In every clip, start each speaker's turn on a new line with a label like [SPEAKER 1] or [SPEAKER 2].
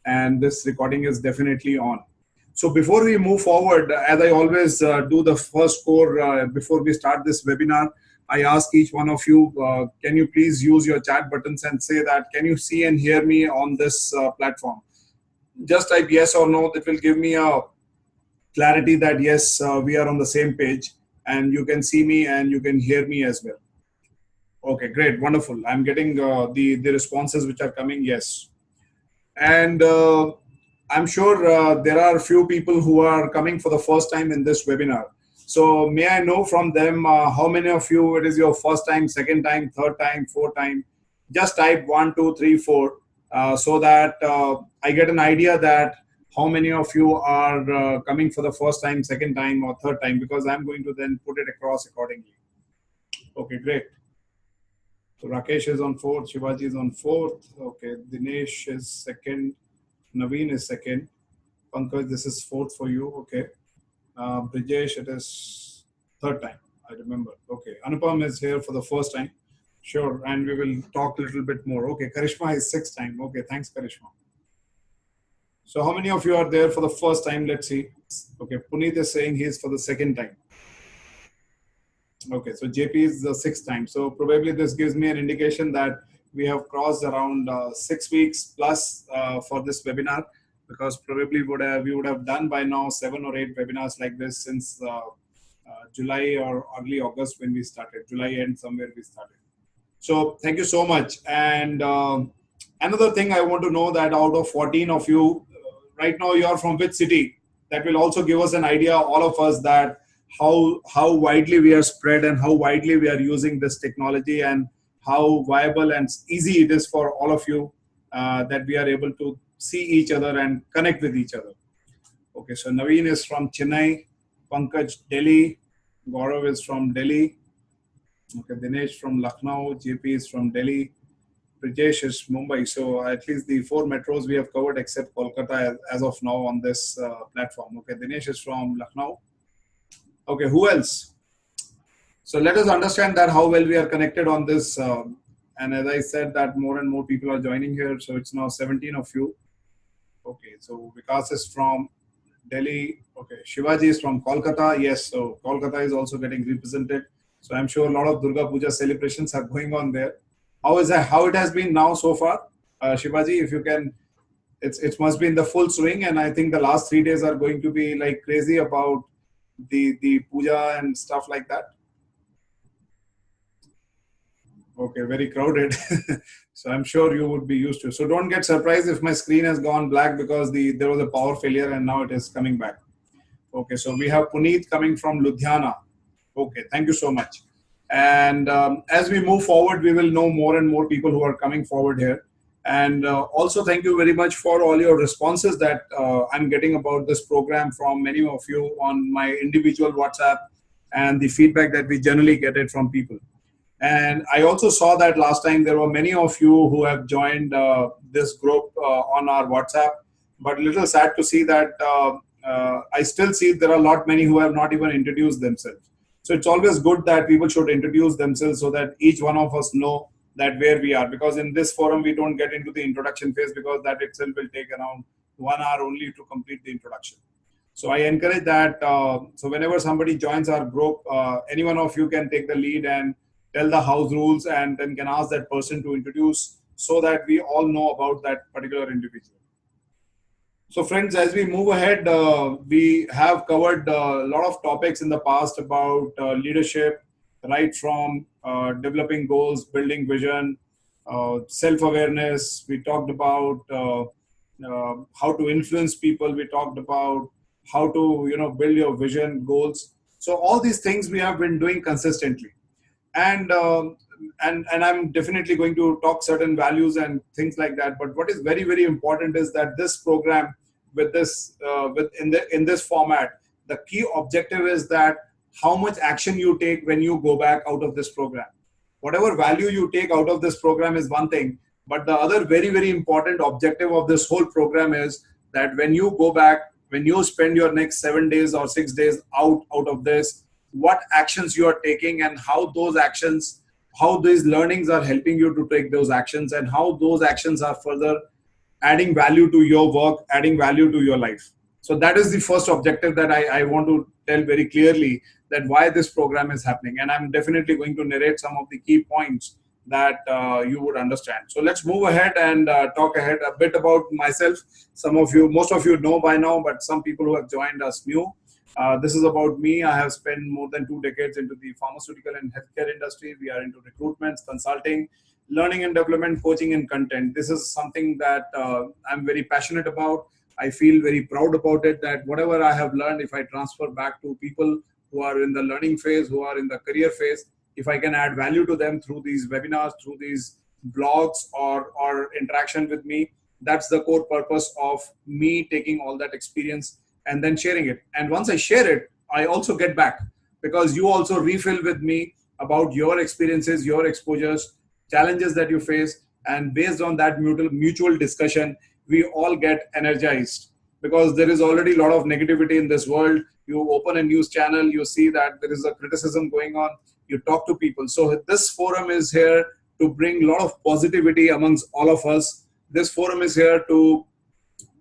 [SPEAKER 1] and this recording is definitely on. So before we move forward, as I always do the first score before we start this webinar, I ask each one of you, can you please use your chat buttons and say that, can you see and hear me on this platform? Just type yes or no. That will give me a clarity that yes, we are on the same page and you can see me and you can hear me as well. Okay, great, wonderful. I'm getting the responses which are coming, yes. And I'm sure there are a few people who are coming for the first time in this webinar. So may I know from them how many of you it is your first time, second time, third time, fourth time? Just type 1, 2, 3, 4 so that I get an idea that how many of you are coming for the first time, second time, or third time, because I'm going to then put it across accordingly. Okay, great. So Rakesh is on fourth, Shivaji is on fourth. Okay, Dinesh is second, Naveen is second. Pankaj, this is fourth for you. Okay. Brijesh, it is third time, I remember. Okay, Anupam is here for the first time. Sure, and we will talk a little bit more. Okay, Karishma is sixth time. Okay, thanks, Karishma. So how many of you are there for the first time? Let's see. Okay, Puneet is saying he is for the second time. Okay, so JP is the sixth time. So probably this gives me an indication that we have crossed around 6 weeks plus for this webinar, because probably we would have done by now 7 or 8 webinars like this since July or early August when we started. July end somewhere we started. So thank you so much. And another thing I want to know that out of 14 of you, right now you are from which city? That will also give us an idea, all of us, that how widely we are spread and how widely we are using this technology and how viable and easy it is for all of you that we are able to see each other and connect with each other. Okay, so Naveen is from Chennai, Pankaj Delhi, Gaurav is from Delhi, okay, Dinesh from Lucknow, JP is from Delhi, Brijesh is Mumbai. So at least the 4 metros we have covered except Kolkata as of now on this platform. Okay, Dinesh is from Lucknow. Okay, who else? So let us understand that how well we are connected on this. And as I said that more and more people are joining here. So it's now 17 of you. Okay, so Vikas is from Delhi. Okay, Shivaji is from Kolkata. Yes, so Kolkata is also getting represented. So I'm sure a lot of Durga Puja celebrations are going on there. How is that? How it has been now so far? Shivaji, if you can, it must be in the full swing. And I think the last 3 days are going to be like crazy about the puja and stuff like that. Okay, very crowded. So I'm sure you would be used to. So don't get surprised if my screen has gone black because there was a power failure and now it is coming back. Okay, so we have Puneet coming from Ludhiana. Okay, thank you so much. And as we move forward, we will know more and more people who are coming forward here. And also thank you very much for all your responses that I'm getting about this program from many of you on my individual WhatsApp and the feedback that we generally get it from people. And I also saw that last time there were many of you who have joined this group on our WhatsApp, but a little sad to see that I still see there are a lot many who have not even introduced themselves. So it's always good that people should introduce themselves so that each one of us know that where we are, because in this forum we don't get into the introduction phase because that itself will take around 1 hour only to complete the introduction. So I encourage that. So whenever somebody joins our group, any one of you can take the lead and tell the house rules and then can ask that person to introduce so that we all know about that particular individual. So friends, as we move ahead, we have covered a lot of topics in the past about leadership, right from developing goals, building vision, self-awareness. We talked about how to influence people. We talked about how to build your vision, goals. So all these things we have been doing consistently. And I'm definitely going to talk certain values and things like that. But what is very, very important is that this program with this in this format, the key objective is that how much action you take when you go back out of this program. Whatever value you take out of this program is one thing, but the other very, very important objective of this whole program is that when you go back, when you spend your next 7 days or 6 days out of this, what actions you are taking and how those actions, how these learnings are helping you to take those actions and how those actions are further adding value to your work, adding value to your life. So that is the first objective that I want to tell very clearly, that why this program is happening. And I'm definitely going to narrate some of the key points that you would understand. So let's move ahead and talk ahead a bit about myself. Most of you know by now, but some people who have joined us new. This is about me. I have spent more than 2 decades into the pharmaceutical and healthcare industry. We are into recruitment, consulting, learning and development, coaching, and content. This is something that I'm very passionate about. I feel very proud about it, that whatever I have learned, if I transfer back to people who are in the learning phase, who are in the career phase, if I can add value to them through these webinars, through these blogs, or interaction with me, that's the core purpose of me taking all that experience and then sharing it. And once I share it, I also get back, because you also refill with me about your experiences, your exposures, challenges that you face. And based on that mutual discussion, we all get energized, because there is already a lot of negativity in this world. You open a news channel, you see that there is a criticism going on, you talk to people. So this forum is here to bring a lot of positivity amongst all of us. This forum is here to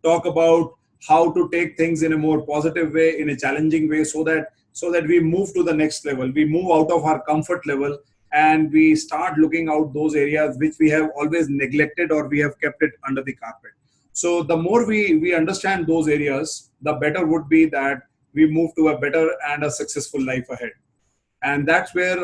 [SPEAKER 1] talk about how to take things in a more positive way, in a challenging way, so that we move to the next level. We move out of our comfort level and we start looking out those areas which we have always neglected, or we have kept it under the carpet. So the more we understand those areas, the better would be that we move to a better and a successful life ahead. And that's where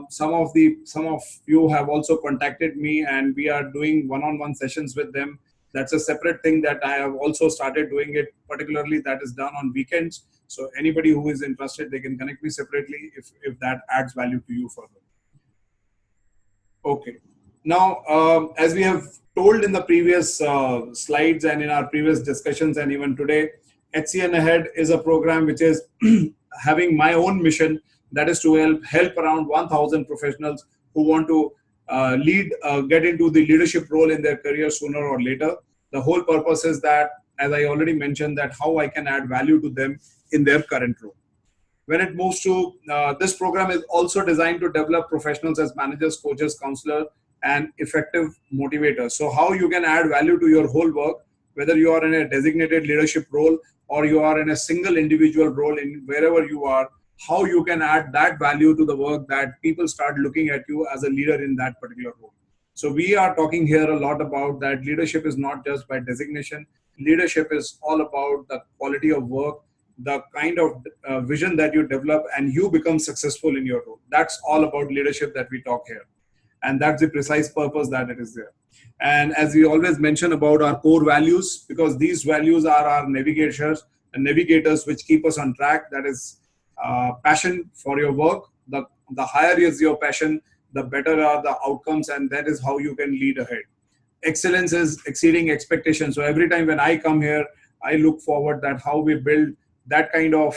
[SPEAKER 1] some of you have also contacted me, and we are doing one-on-one sessions with them. That's a separate thing that I have also started doing it, particularly that is done on weekends. So anybody who is interested, they can connect me separately if that adds value to you further. Okay. Now, as we have told in the previous slides and in our previous discussions, and even today, HCN Ahead is a program which is having my own mission, that is to help around 1,000 professionals who want to get into the leadership role in their career sooner or later. The whole purpose is that, as I already mentioned, that how I can add value to them in their current role. When it moves to, this program is also designed to develop professionals as managers, coaches, counselors, and effective motivators. So how you can add value to your whole work, whether you are in a designated leadership role or you are in a single individual role in wherever you are, how you can add that value to the work, that people start looking at you as a leader in that particular role. So we are talking here a lot about that leadership is not just by designation. Leadership is all about the quality of work, the kind of vision that you develop, and you become successful in your role. That's all about leadership that we talk here. And that's the precise purpose that it is there. And as we always mention about our core values, because these values are our navigators which keep us on track. That is passion for your work. The higher is your passion, the better are the outcomes, and that is how you can lead ahead. Excellence is exceeding expectations. So every time when I come here, I look forward that how we build that kind of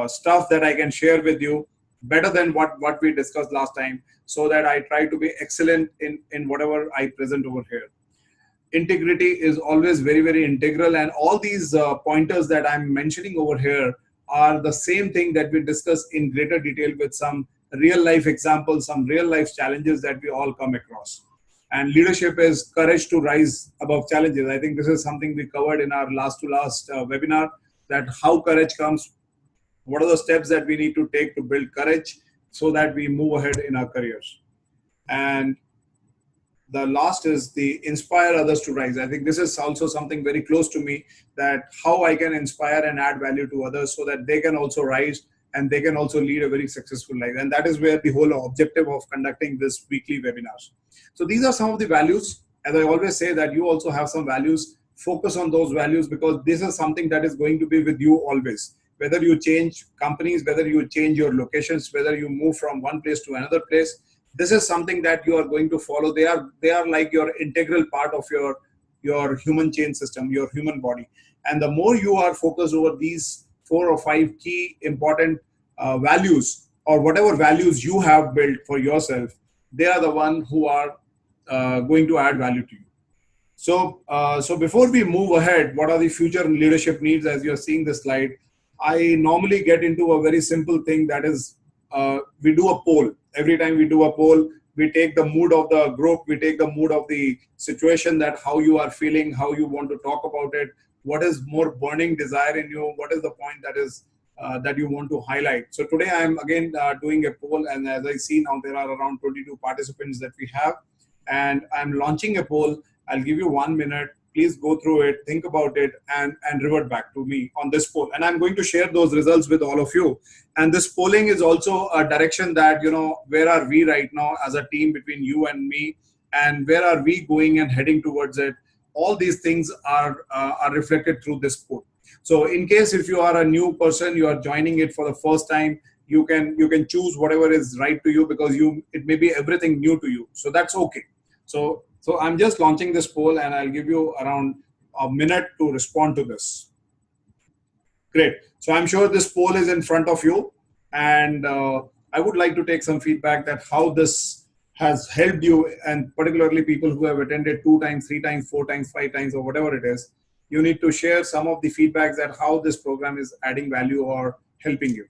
[SPEAKER 1] stuff that I can share with you better than what we discussed last time, so that I try to be excellent in whatever I present over here. Integrity is always very, very integral, and all these pointers that I'm mentioning over here are the same thing that we discuss in greater detail with some real life examples, some real life challenges that we all come across. And leadership is courage to rise above challenges. I think this is something we covered in our last webinar, that how courage comes, what are the steps that we need to take to build courage so that we move ahead in our careers. And the last is the inspire others to rise. I think this is also something very close to me, that how I can inspire and add value to others so that they can also rise and they can also lead a very successful life. And that is where the whole objective of conducting this weekly webinars. So these are some of the values. As I always say, that you also have some values. Focus on those values, because this is something that is going to be with you always. Whether you change companies, whether you change your locations, whether you move from one place to another place, this is something that you are going to follow. They are like your integral part of your human chain system, your human body. And the more you are focused over these 4 or 5 key important values, or whatever values you have built for yourself, they are the one who are going to add value to you. So before we move ahead, what are the future leadership needs? As you're seeing this slide, I normally get into a very simple thing, that is we do a poll. Every time we do a poll, we take the mood of the group, we take the mood of the situation, that how you are feeling, how you want to talk about it, what is more burning desire in you, what is the point that is that you want to highlight. So today I am again doing a poll, and as I see now, there are around 22 participants that we have, and I'm launching a poll. I'll give you 1 minute. Please go through it, think about it, and revert back to me on this poll. And I'm going to share those results with all of you. And this polling is also a direction that, where are we right now as a team between you and me, and where are we going and heading towards it. All these things are reflected through this poll. So in case if you are a new person, you are joining it for the first time, you can choose whatever is right to you, because it may be everything new to you. So that's okay. So I'm just launching this poll, and I'll give you around a minute to respond to this. Great. So I'm sure this poll is in front of you, and I would like to take some feedback that how this has helped you, and particularly people who have attended 2 times, 3 times, 4 times, 5 times, or whatever it is. You need to share some of the feedbacks that how this program is adding value or helping you.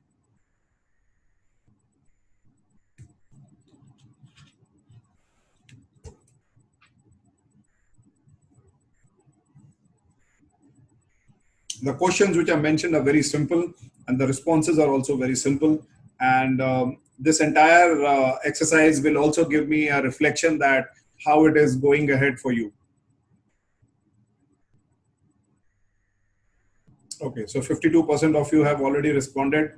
[SPEAKER 1] The questions which are mentioned are very simple, and the responses are also very simple. And this entire exercise will also give me a reflection that how it is going ahead for you. Okay, so 52% of you have already responded.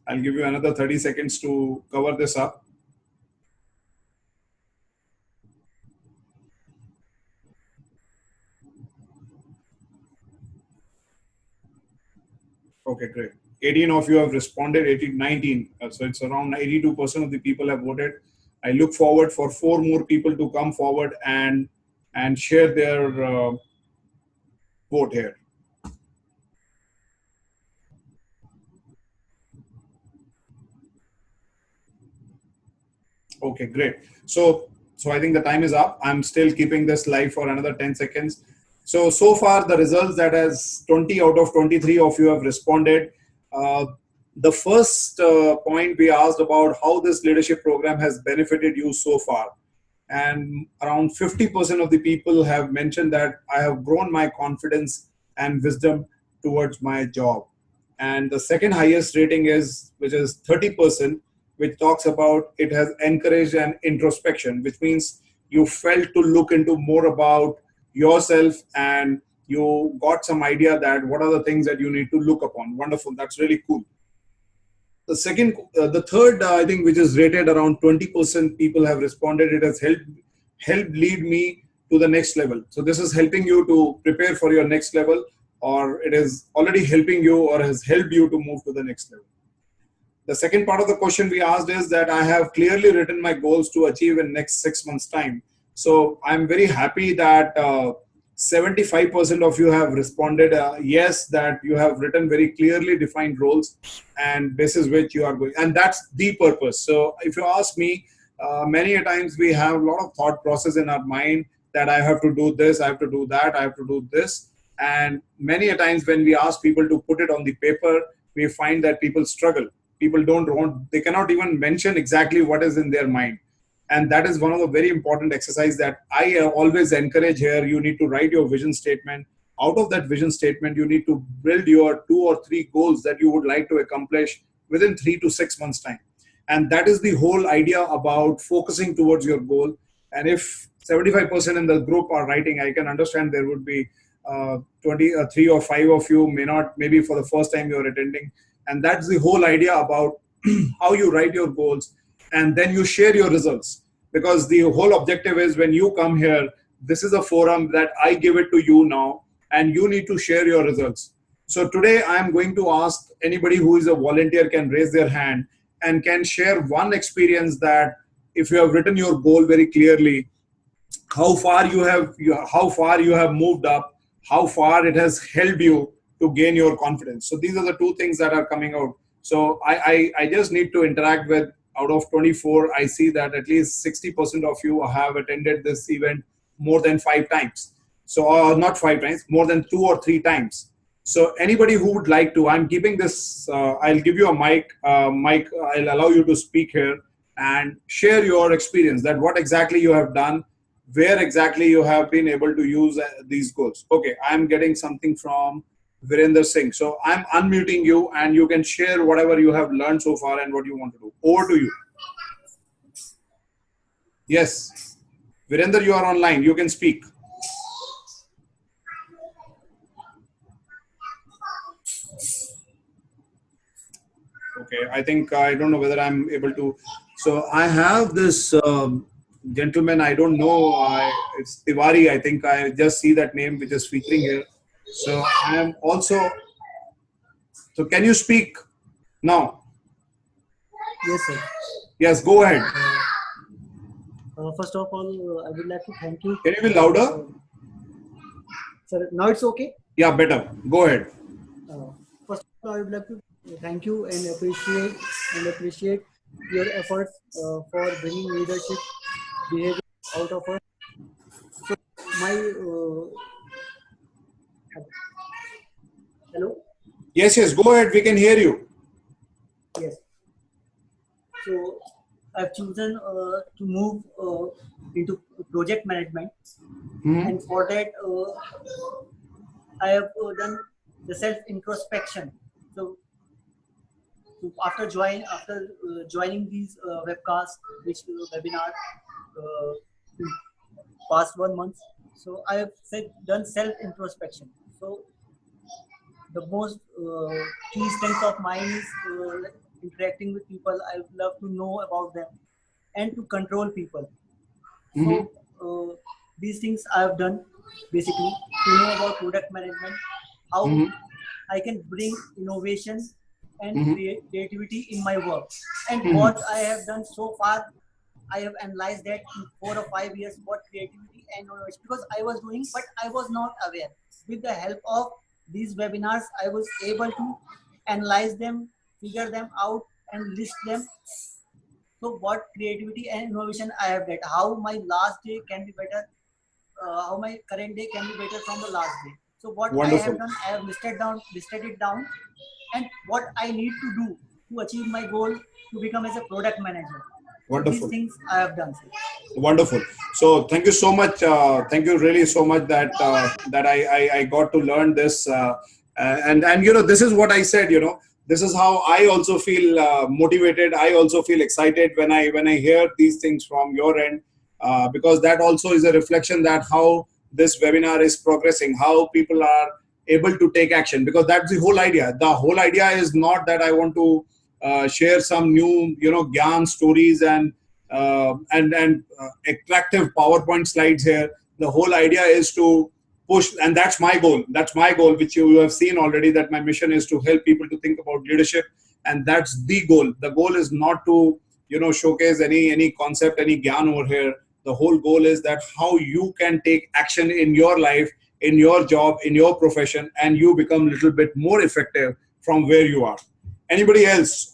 [SPEAKER 1] I'll give you another 30 seconds to cover this up. Okay, great. 18 of you have responded, 18, 19. So it's around 82% of the people have voted. I look forward for 4 more people to come forward and share their vote here. Okay, great. So I think the time is up. I'm still keeping this live for another 10 seconds. So far the results that has 20 out of 23 of you have responded. The first point we asked about how this leadership program has benefited you so far. And around 50% of the people have mentioned that I have grown my confidence and wisdom towards my job. And the second highest rating is, which is 30%, which talks about it has encouraged an introspection, which means you felt to look into more about yourself, and you got some idea that what are the things that you need to look upon. Wonderful. That's really cool. The third, I think, which is rated around 20% people have responded. It has helped lead me to the next level. So this is helping you to prepare for your next level, or it is already helping you or has helped you to move to the next level. The second part of the question we asked is that I have clearly written my goals to achieve in next 6 months' time. So I'm very happy that 75% of you have responded yes, that you have written very clearly defined roles, and basis which you are going. And that's the purpose. So if you ask me, many a times we have a lot of thought process in our mind that I have to do this, I have to do that, I have to do this. And many a times when we ask people to put it on the paper, we find that people struggle. People they cannot even mention exactly what is in their mind. And that is one of the very important exercises that I always encourage here. You need to write your vision statement. Out of that vision statement, you need to build your 2 or 3 goals that you would like to accomplish within 3 to 6 months' time. And that is the whole idea about focusing towards your goal. And if 75% in the group are writing, I can understand there would be 3 or 5 of you may not, maybe for the first time you're attending. And that's the whole idea about how you write your goals, and then you share your results. Because the whole objective is, when you come here, this is a forum that I give it to you now, and you need to share your results. So today I am going to ask anybody who is a volunteer can raise their hand and can share one experience that if you have written your goal very clearly, how far you have moved up, how far it has helped you to gain your confidence. So these are the 2 things that are coming out. So I just need to interact with, out of 24, I see that at least 60% of you have attended this event more than 5 times. So not 5 times, more than 2 or 3 times. So anybody who would like to, I'm keeping this, I'll give you a mic. I'll allow you to speak here. and share your experience, that what exactly you have done, where exactly you have been able to use these goals. Okay, I'm getting something from Virender Singh. So I'm unmuting you and you can share whatever you have learned so far and what you want to do. Over to you. Yes. Virender, you are online. You can speak. Okay, I think I don't know whether I'm able to. So I have this gentleman. I don't know. It's Tiwari. I think I just see that name which is featuring here. So I am also. So can you speak now?
[SPEAKER 2] Yes, sir.
[SPEAKER 1] Yes, go ahead.
[SPEAKER 2] First of all, I would like to thank you.
[SPEAKER 1] Can you be louder?
[SPEAKER 2] Sir, now it's okay?
[SPEAKER 1] Yeah, better. Go ahead.
[SPEAKER 2] First of all, I would like to thank you and appreciate your efforts for bringing leadership behavior out of us. So my hello.
[SPEAKER 1] Yes, go ahead. We can hear you.
[SPEAKER 2] Yes. So I've chosen to move into project management, and for that I have done the self introspection. So after joining these webcasts, which webinar in past 1 month, so I have done self introspection. So the most key strength of mine is interacting with people. I would love to know about them and to control people. So these things I have done basically to know about product management, how I can bring innovation and creativity in my work. And what I have done so far, I have analyzed that in 4 or 5 years what creativity and innovation, because I was doing, but I was not aware. With the help of these webinars, I was able to analyze them, figure them out, and list them. So what creativity and innovation I have done, how my last day can be better, how my current day can be better from the last day. So what
[SPEAKER 1] Wonderful.
[SPEAKER 2] I have done, I have listed it down, and what I need to do to achieve my goal to become as a product manager.
[SPEAKER 1] Wonderful.
[SPEAKER 2] So these things I have done.
[SPEAKER 1] Wonderful. So thank you so much. Thank you really so much that I got to learn this. And you know, this is what I said. You know, this is how I also feel motivated. I also feel excited when I hear these things from your end, because that also is a reflection that how this webinar is progressing, how people are able to take action. Because that's the whole idea. The whole idea is not that I want to share some new, you know, Gyan stories and attractive PowerPoint slides here. The whole idea is to push, and that's my goal. That's my goal, which you have seen already, that my mission is to help people to think about leadership, and that's the goal. The goal is not to, you know, showcase any concept, any Gyan over here. The whole goal is that how you can take action in your life, in your job, in your profession, and you become a little bit more effective from where you are. Anybody else?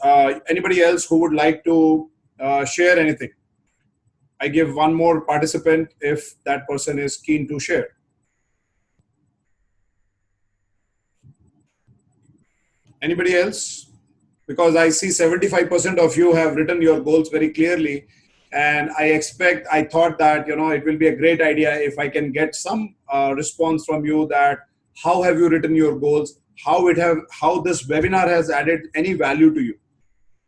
[SPEAKER 1] Anybody else who would like to share anything? I give one more participant if that person is keen to share. Anybody else? Because I see 75% of you have written your goals very clearly, and I thought that, you know, it will be a great idea if I can get some response from you, that how have you written your goals, how this webinar has added any value to you.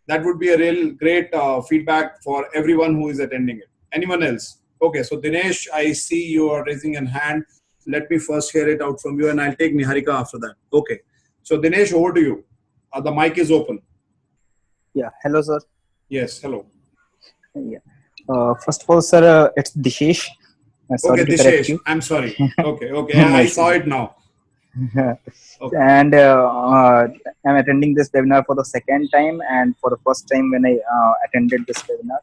[SPEAKER 1] That would be a real great feedback for everyone who is attending it. Anyone else? Okay, so Dinesh, I see you are raising a hand. Let me first hear it out from you, and I'll take Niharika after that. Okay, so Dinesh, over to you. The mic is open.
[SPEAKER 3] Yeah, hello, sir.
[SPEAKER 1] Yes, hello.
[SPEAKER 3] Yeah. First of all, sir, it's Dishesh. Sorry
[SPEAKER 1] okay, Dishesh. I'm sorry. Okay, I saw it now.
[SPEAKER 3] Okay. And I'm attending this webinar for the second time, and for the first time when I attended this webinar.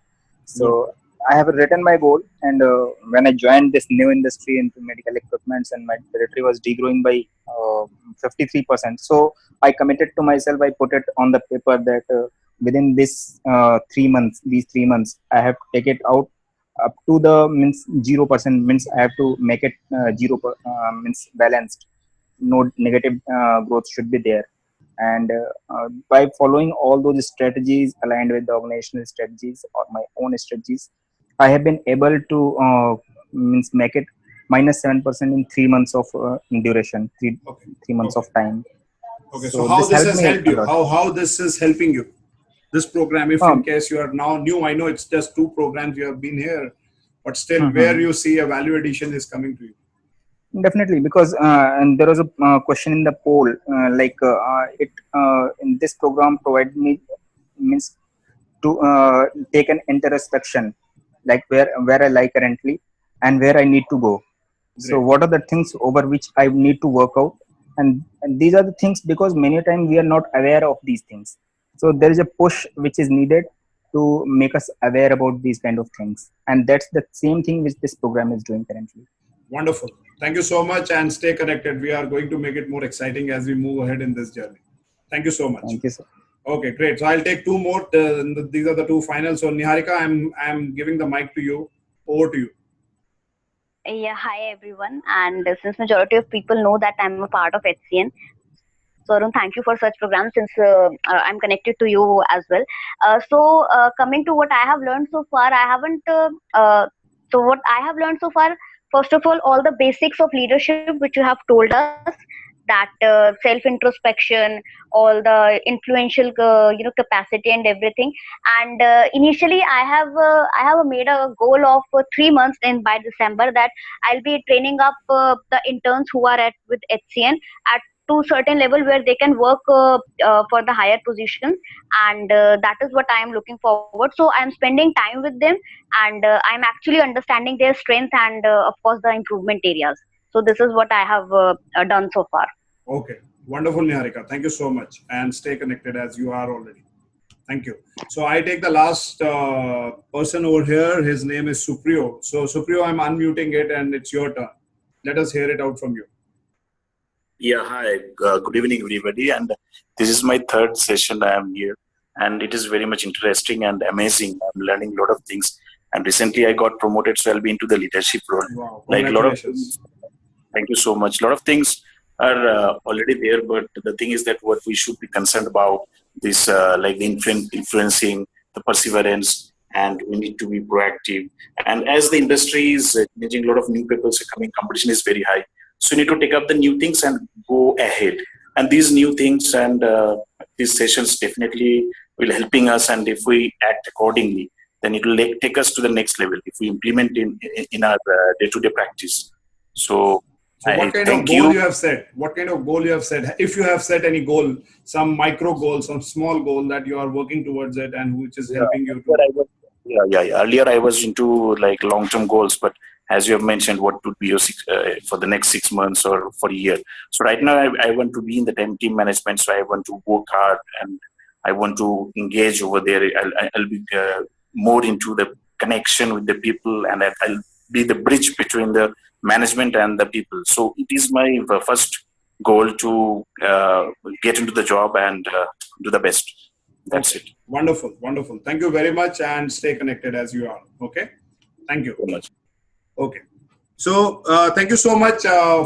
[SPEAKER 3] So good. I have written my goal, and when I joined this new industry into medical equipments, and my territory was degrowing by 53%. So I committed to myself. I put it on the paper that within this 3 months, I have to take it out up to the means 0%, means I have to make it 0 means balanced. No negative growth should be there, And by following all those strategies aligned with the organizational strategies or my own strategies, I have been able to means make it -7% in 3 months of duration,
[SPEAKER 1] Okay.
[SPEAKER 3] 3 months of
[SPEAKER 1] Okay.
[SPEAKER 3] time.
[SPEAKER 1] Okay. So
[SPEAKER 3] So
[SPEAKER 1] how
[SPEAKER 3] this
[SPEAKER 1] this
[SPEAKER 3] helped
[SPEAKER 1] has
[SPEAKER 3] me
[SPEAKER 1] helped
[SPEAKER 3] a
[SPEAKER 1] you?
[SPEAKER 3] lot.
[SPEAKER 1] How this is helping you? This program, if in
[SPEAKER 3] Um,
[SPEAKER 1] case you are now new, I know it's just 2 programs you have been here, but still, where
[SPEAKER 3] mhm.
[SPEAKER 1] you see a value addition is coming to you.
[SPEAKER 3] Definitely, because and there was a question in the poll, it in this program provided me means to take an introspection, like where I lie currently and where I need to go. So
[SPEAKER 1] Great.
[SPEAKER 3] what are the things over which I need to work out, and these are the things because many times we are not aware of these things. So there is a push which is needed to make us aware about these kind of things, and that's the same thing which this program is doing currently.
[SPEAKER 1] Wonderful. Thank you so much and stay connected. We are going to make it more exciting as we move ahead in this journey. Thank you so much.
[SPEAKER 3] Thank you, sir.
[SPEAKER 1] Okay, great. So I'll take two more. These are the two finals. So Niharika, I'm giving the mic to you. Over to you.
[SPEAKER 4] Yeah, hi everyone. And since majority of people know that I'm a part of HCN, so Arun, thank you for such programs since I'm connected to you as well. Coming to what I have learned so far, I haven't. What I have learned so far, first of all the basics of leadership which you have told us, that self introspection, all the influential, capacity and everything. And initially, I have made a goal of 3 months in by December that I'll be training up the interns who are at with HCN at to certain level where they can work for the higher position, and that is what I am looking forward. So I am spending time with them, and I am actually understanding their strength and of course the improvement areas. So this is what I have done so far.
[SPEAKER 1] Okay. Wonderful, Niharika. Thank you so much. And stay connected as you are already. Thank you. So I take the last person over here. His name is Supriyo. So Supriyo, I'm unmuting it and it's your turn. Let us hear it out from you.
[SPEAKER 5] Yeah, hi. Good evening, everybody. And this is my third session I am here. And it is very much interesting and amazing. I'm learning a lot of things. And recently I got promoted, so I'll be into the leadership role.
[SPEAKER 1] Wow.
[SPEAKER 5] Like a lot of
[SPEAKER 1] Congratulations.
[SPEAKER 5] things. Thank you so much. A lot of things are already there, but the thing is that what we should be concerned about this, like the influencing, the perseverance, and we need to be proactive. And as the industry is changing, a lot of new people are coming, competition is very high. So you need to take up the new things and go ahead. And these new things and these sessions definitely will helping us. And if we act accordingly, then it will take us to the next level if we implement in our day-to-day practice. So
[SPEAKER 1] So what
[SPEAKER 5] I
[SPEAKER 1] kind of
[SPEAKER 5] thank
[SPEAKER 1] goal
[SPEAKER 5] you.
[SPEAKER 1] you have set? What kind of goal you have set? If you have set any goal, some micro goal, some small goal that you are working towards it and which is
[SPEAKER 5] Yeah,
[SPEAKER 1] helping you
[SPEAKER 5] earlier
[SPEAKER 1] to.
[SPEAKER 5] I was, yeah. Earlier I was into like long-term goals, but as you have mentioned, what would be your for the next 6 months or for a year? So right now I want to be in the team management, so I want to work hard and I want to engage over there. I'll be more into the connection with the people, and I'll be the bridge between the management and the people. So it is my first goal to get into the job and do the best. That's
[SPEAKER 1] Okay.
[SPEAKER 5] it.
[SPEAKER 1] Wonderful. Wonderful. Thank you very much and stay connected as you are. Okay. Thank you.
[SPEAKER 5] So much.
[SPEAKER 1] Okay. So thank you so much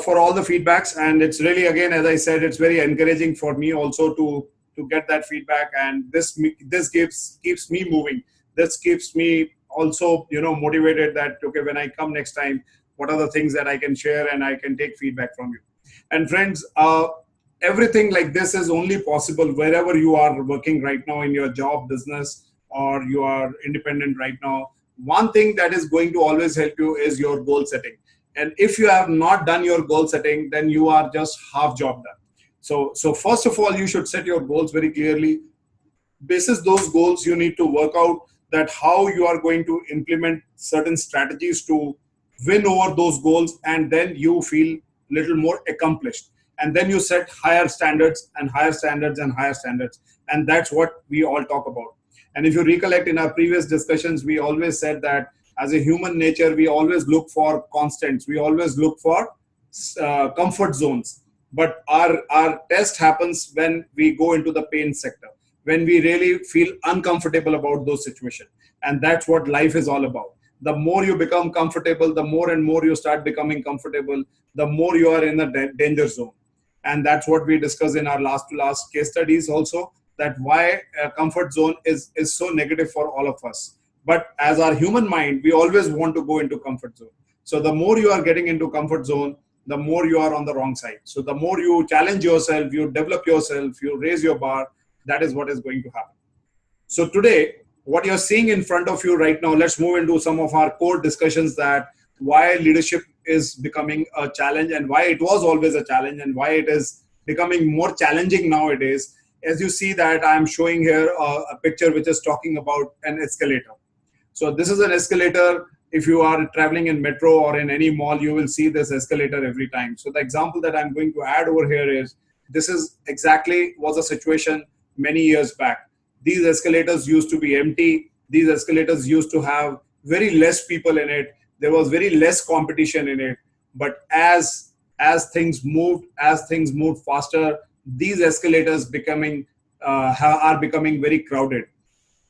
[SPEAKER 1] for all the feedbacks, and it's really, again, as I said, it's very encouraging for me also to get that feedback, and this keeps me moving. This keeps me also motivated that okay, when I come next time, what are the things that I can share and I can take feedback from you. And friends, everything like this is only possible wherever you are working right now in your job, business, or you are independent right now. One thing that is going to always help you is your goal setting. And if you have not done your goal setting, then you are just half job done. So first of all, you should set your goals very clearly. Basis those goals, you need to work out that how you are going to implement certain strategies to win over those goals, and then you feel little more accomplished, and then you set higher standards and higher standards and higher standards, and that's what we all talk about. And if you recollect in our previous discussions, we always said that as a human nature, we always look for constants, we always look for comfort zones. But our test happens when we go into the pain sector, when we really feel uncomfortable about those situations. And that's what life is all about. The more you become comfortable, the more and more you start becoming comfortable, the more you are in a danger zone. And that's what we discussed in our last to last case studies also, that why a comfort zone is so negative for all of us. But as our human mind, we always want to go into comfort zone. So the more you are getting into comfort zone, the more you are on the wrong side. So the more you challenge yourself, you develop yourself, you raise your bar, that is what is going to happen. So today, what you're seeing in front of you right now, let's move into some of our core discussions, that why leadership is becoming a challenge and why it was always a challenge and why it is becoming more challenging nowadays. As you see that I'm showing here a picture which is talking about an escalator. So this is an escalator. If you are traveling in metro or in any mall, you will see this escalator every time. So the example that I'm going to add over here is, this is exactly was a situation many years back. These escalators used to be empty. These escalators used to have very less people in it. There was very less competition in it. But as things moved faster, these escalators are becoming very crowded.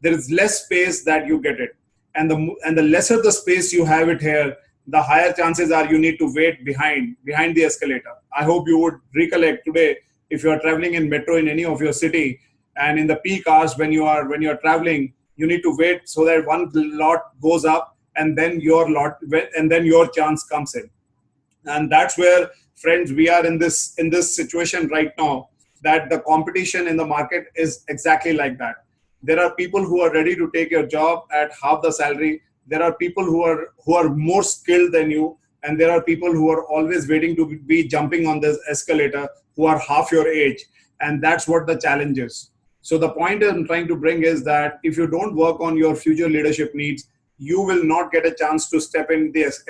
[SPEAKER 1] There is less space that you get it. And the lesser the space you have it here, the higher chances are you need to wait behind the escalator. I hope you would recollect today, if you are traveling in metro in any of your city, and in the peak hours when you are traveling, you need to wait so that one lot goes up and then your chance comes in. And that's where, friends, we are in this situation right now, that the competition in the market is exactly like that. There are people who are ready to take your job at half the salary. There are people who are more skilled than you, and there are people who are always waiting to be jumping on this escalator, who are half your age. And that's what the challenge is. So the point I'm trying to bring is that if you don't work on your future leadership needs, you will not get a chance to step in this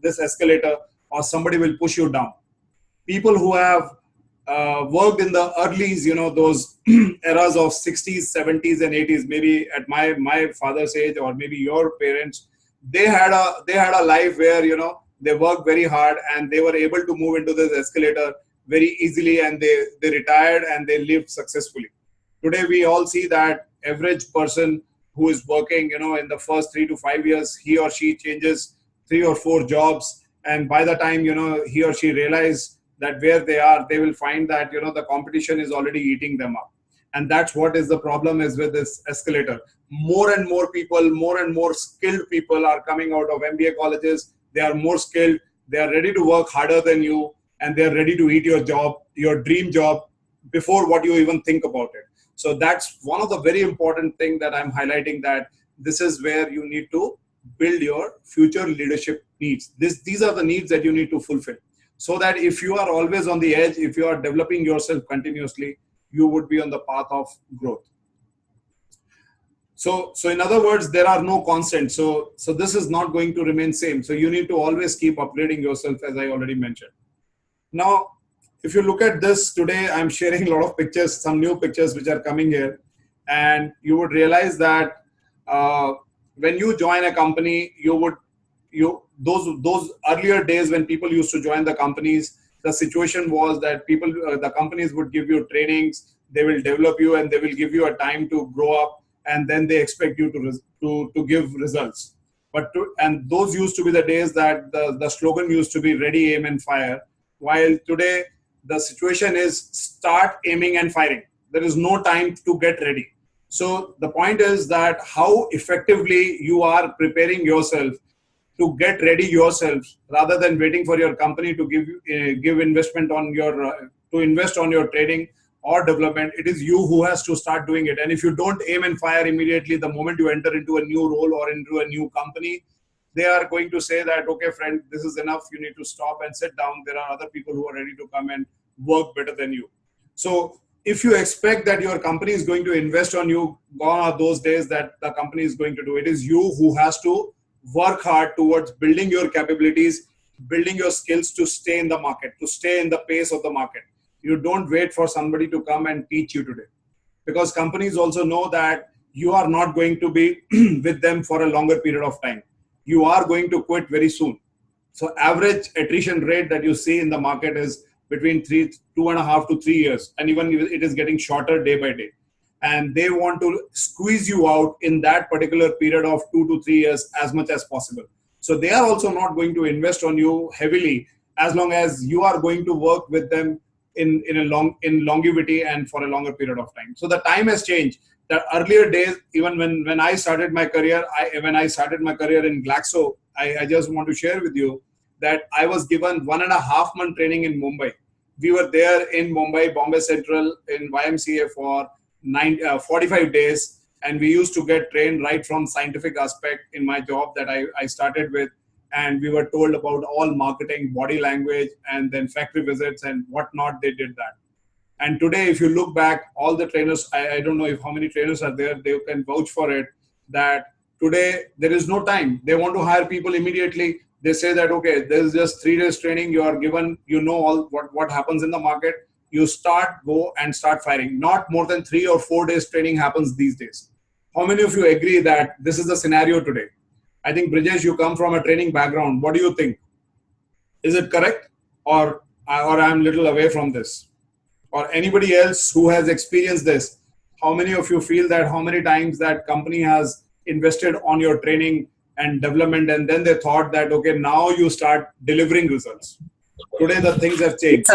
[SPEAKER 1] escalator, or somebody will push you down. People who have worked in the earlys, those eras of 60s, 70s, and 80s, maybe at my father's age, or maybe your parents, they had a life where they worked very hard and they were able to move into this escalator very easily, and they retired and they lived successfully. Today we all see that average person who is working, in the first 3 to 5 years, he or she changes 3 or 4 jobs, and by the time he or she realizes that where they are, they will find that the competition is already eating them up. And that's what is the problem is with this escalator. More and more people, more and more skilled people are coming out of MBA colleges. They are more skilled, they are ready to work harder than you, and they are ready to eat your job, your dream job, before what you even think about it. So that's one of the very important thing that I'm highlighting, that this is where you need to build your future leadership needs. These are the needs that you need to fulfill, so that if you are always on the edge, if you are developing yourself continuously, you would be on the path of growth. So in other words, there are no constants. So this is not going to remain same. So you need to always keep upgrading yourself, as I already mentioned. Now, if you look at this today, I'm sharing a lot of pictures, some new pictures which are coming here, and you would realize that when you join a company, those earlier days when people used to join the companies, the situation was that the companies would give you trainings, they will develop you, and they will give you a time to grow up, and then they expect you to give results. And those used to be the days that the slogan used to be ready, aim, and fire. While today the situation is start aiming and firing. There is no time to get ready. So the point is that how effectively you are preparing yourself to get ready yourself, rather than waiting for your company to give investment on to invest on your training or development. It is you who has to start doing it. And if you don't aim and fire immediately the moment you enter into a new role or into a new company, they are going to say that, okay, friend, this is enough. You need to stop and sit down. There are other people who are ready to come and work better than you. So if you expect that your company is going to invest on you, gone are those days that the company is going to do. It is you who has to work hard towards building your capabilities, building your skills to stay in the market, to stay in the pace of the market. You don't wait for somebody to come and teach you today, because companies also know that you are not going to be with them for a longer period of time. You are going to quit very soon. So average attrition rate that you see in the market is between 2.5 to 3 years, and even it is getting shorter day by day. And they want to squeeze you out in that particular period of 2 to 3 years as much as possible. So they are also not going to invest on you heavily as long as you are going to work with them in longevity and for a longer period of time. So the time has changed. The earlier days, even when I started my career, when I started my career in Glaxo, I just want to share with you that I was given 1.5 month training in Mumbai. We were there in Mumbai, Bombay Central, in YMCA for 45 days. And we used to get trained right from scientific aspect in my job that I started with. And we were told about all marketing, body language, and then factory visits and whatnot. They did that. And today, if you look back, all the trainers, I don't know if how many trainers are there, they can vouch for it, that today there is no time. They want to hire people immediately. They say that, okay, there's just 3 days training. You are given, you know all what happens in the market. You go and start firing. Not more than 3 or 4 days training happens these days. How many of you agree that this is the scenario today? I think, Brijesh, you come from a training background. What do you think? Is it correct? Or I'm a little away from this? Or anybody else who has experienced this? How many of you feel that how many times that company has invested on your training and development, and then they thought that, okay, now you start delivering results. Today, the things have changed.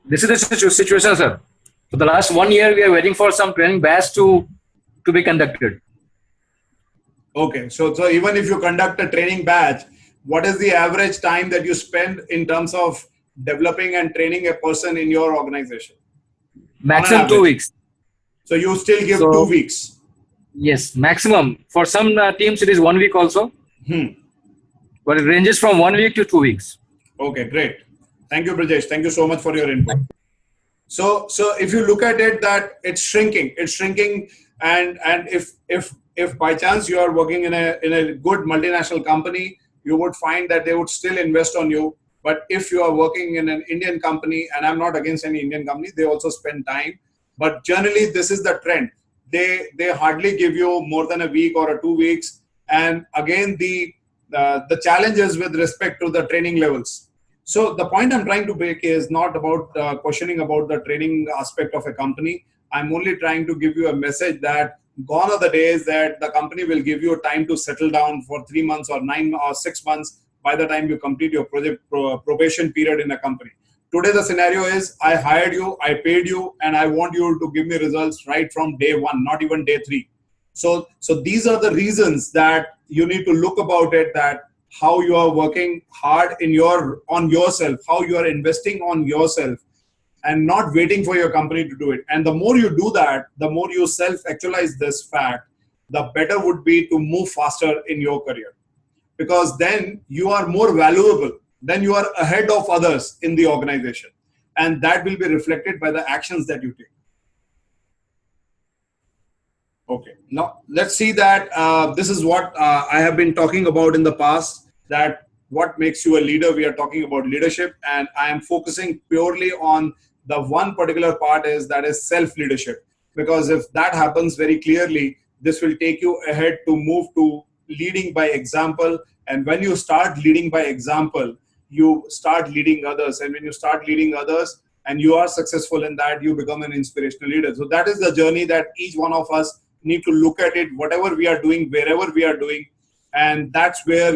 [SPEAKER 6] This is the situation, sir. For the last 1 year, we are waiting for some training batch to be conducted.
[SPEAKER 1] Okay, so even if you conduct a training batch, what is the average time that you spend in terms of developing and training a person in your organization?
[SPEAKER 6] Maximum 2 weeks.
[SPEAKER 1] So you still give 2 weeks?
[SPEAKER 6] Yes, maximum. For some teams, it is 1 week also. But it ranges from 1 week to 2 weeks. Okay,
[SPEAKER 1] great. Thank you, Brijesh. Thank you so much for your input. So if you look at it, that it's shrinking, and if by chance you are working in a good multinational company, you would find that they would still invest on you. But if you are working in an Indian company, and I'm not against any Indian company, they also spend time. But generally, this is the trend. They hardly give you more than a week or 2 weeks. And again, the challenges with respect to the training levels. So the point I'm trying to make is not about questioning about the training aspect of a company. I'm only trying to give you a message that gone are the days that the company will give you time to settle down for 3 months or 9 or 6 months by the time you complete your project probation period in a company. Today, the scenario is I hired you, I paid you, and I want you to give me results right from day 1, not even day 3. So these are the reasons that you need to look about it, that how you are working hard on yourself, how you are investing on yourself, and not waiting for your company to do it. And the more you do that, the more you self-actualize this fact, the better would be to move faster in your career. Because then you are more valuable, then you are ahead of others in the organization. And that will be reflected by the actions that you take. Okay, now let's see that this is what I have been talking about in the past, that what makes you a leader. We are talking about leadership, and I am focusing purely on the one particular part is self-leadership. Because if that happens very clearly, this will take you ahead to move to leading by example. And when you start leading by example, you start leading others. And when you start leading others and you are successful in that, you become an inspirational leader. So that is the journey that each one of us need to look at it, whatever we are doing, wherever we are doing. And that's where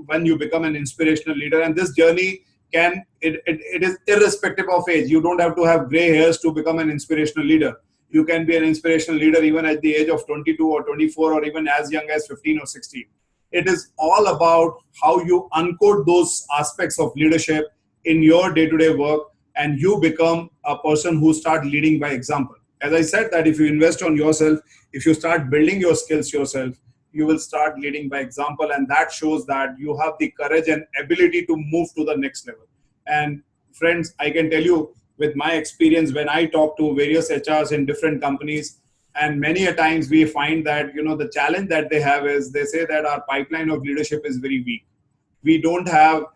[SPEAKER 1] when you become an inspirational leader. And this journey it is irrespective of age. You don't have to have gray hairs to become an inspirational leader. You can be an inspirational leader even at the age of 22 or 24 or even as young as 15 or 16. It is all about how you uncode those aspects of leadership in your day-to-day work, and you become a person who starts leading by example. As I said, that if you invest on yourself, if you start building your skills yourself, you will start leading by example, and that shows that you have the courage and ability to move to the next level. And friends, I can tell you with my experience, when I talk to various HRs in different companies, and many a times we find that, the challenge that they have is they say that our pipeline of leadership is very weak. We don't have,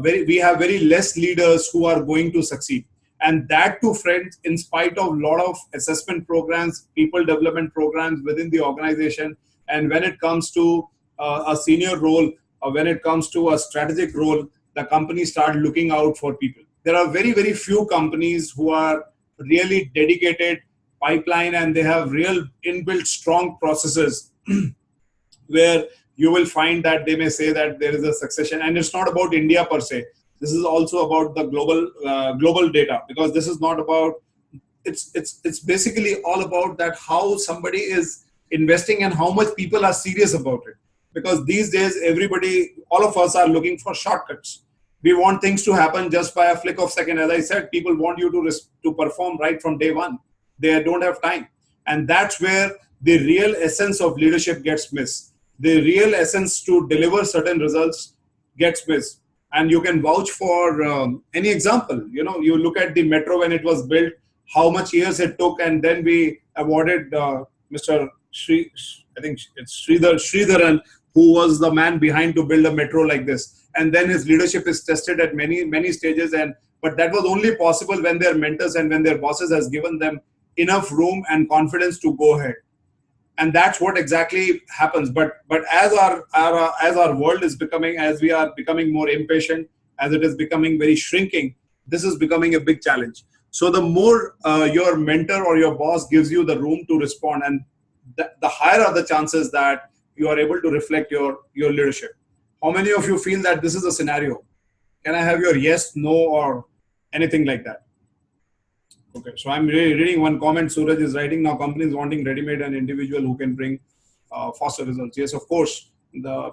[SPEAKER 1] we have very less leaders who are going to succeed. And that too, friends, in spite of a lot of assessment programs, people development programs within the organization. And when it comes to a senior role, or when it comes to a strategic role, the company start looking out for people. There are very, very few companies who are really dedicated pipeline, and they have real inbuilt strong processes where you will find that they may say that there is a succession. And it's not about India per se. This is also about the global data, because this is not about, it's basically all about that how somebody is investing and how much people are serious about it. Because these days, everybody, all of us are looking for shortcuts. We want things to happen just by a flick of second. As I said, people want you to perform right from day one. They don't have time. And that's where the real essence of leadership gets missed. The real essence to deliver certain results gets missed. And you can vouch for any example. You know, you look at the metro when it was built, how much years it took, and then we awarded Mr. I think it's Sridharan, who was the man behind to build a metro like this. And then his leadership is tested at many stages. But that was only possible when their mentors and when their bosses has given them enough room and confidence to go ahead. And that's what exactly happens. But as our world is becoming, as we are becoming more impatient, as it is becoming very shrinking, this is becoming a big challenge. So the more your mentor or your boss gives you the room to respond, and the higher are the chances that you are able to reflect your leadership. How many of you feel that this is a scenario? Can I have your yes, no, or anything like that? Okay, so I'm reading one comment. Suraj is writing, now companies wanting ready-made and individual who can bring faster results. Yes, of course,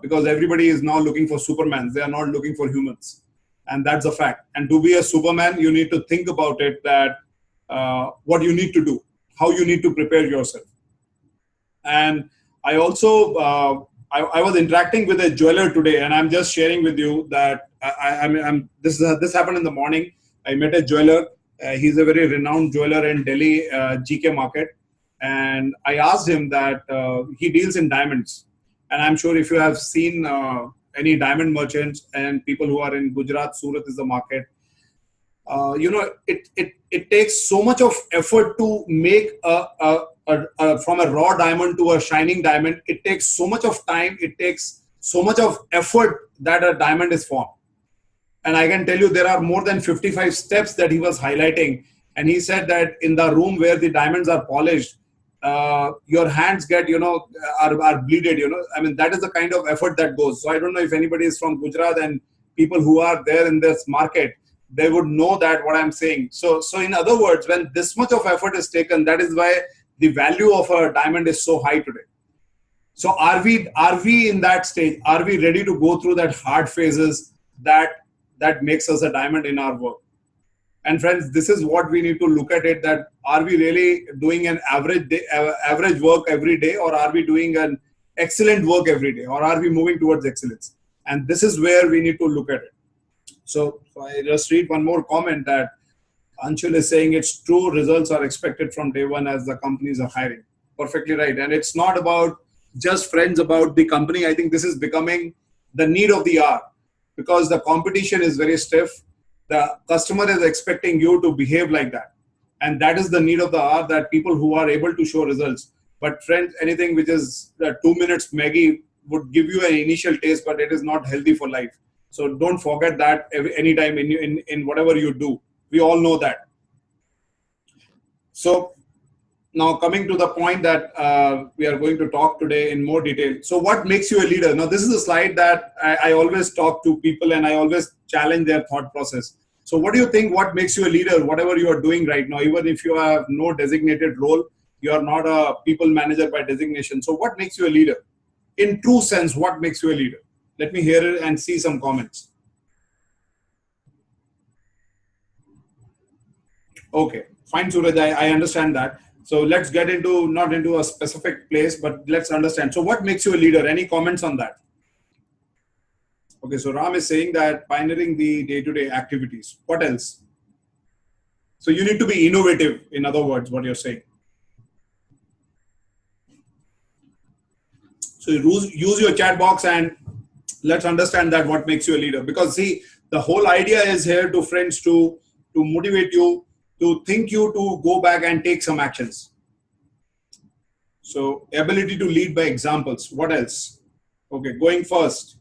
[SPEAKER 1] because everybody is now looking for Supermans. They are not looking for humans. And that's a fact. And to be a Superman, you need to think about it, that what you need to do, how you need to prepare yourself. And I also, I was interacting with a jeweler today, and I'm just sharing with you that this happened in the morning. I met a jeweler. He's a very renowned jeweler in Delhi, GK market. And I asked him that he deals in diamonds. And I'm sure if you have seen any diamond merchants and people who are in Gujarat, Surat is the market. You know, it takes so much of effort to make from a raw diamond to a shining diamond. It takes so much of time. It takes so much of effort that a diamond is formed. And I can tell you there are more than 55 steps that he was highlighting. And he said that in the room where the diamonds are polished, your hands get, are bleeded, I mean, that is the kind of effort that goes. So I don't know if anybody is from Gujarat, and people who are there in this market, they would know that what I'm saying. So in other words, when this much of effort is taken, that is why the value of a diamond is so high today. So are we in that stage? Are we ready to go through that hard phases that makes us a diamond in our work? And friends, this is what we need to look at it, that are we really doing an average work every day, or are we doing an excellent work every day, or are we moving towards excellence? And this is where we need to look at it. So I just read one more comment that Anshul is saying, it's true, results are expected from day one as the companies are hiring. Perfectly right. And it's not about just friends about the company. I think this is becoming the need of the hour, because the competition is very stiff. The customer is expecting you to behave like that. And that is the need of the hour, that people who are able to show results. But friends, anything which is 2 minutes Maggie would give you an initial taste, but it is not healthy for life. So don't forget that anytime in whatever you do. We all know that. So now coming to the point that we are going to talk today in more detail. So what makes you a leader? Now this is a slide that I always talk to people, and I always challenge their thought process. So what do you think, what makes you a leader, whatever you are doing right now, even if you have no designated role, you are not a people manager by designation. So what makes you a leader? In true sense, what makes you a leader? Let me hear it and see some comments. Okay, fine, Suraj, I understand that. So let's get not into a specific place, but let's understand. So what makes you a leader? Any comments on that? Okay, so Ram is saying that pioneering the day-to-day activities. What else? So you need to be innovative, in other words, what you're saying. So use your chat box and let's understand that what makes you a leader. Because see, the whole idea is here to friends to motivate you, to think you to go back and take some actions. So ability to lead by examples. What else? Okay, going first.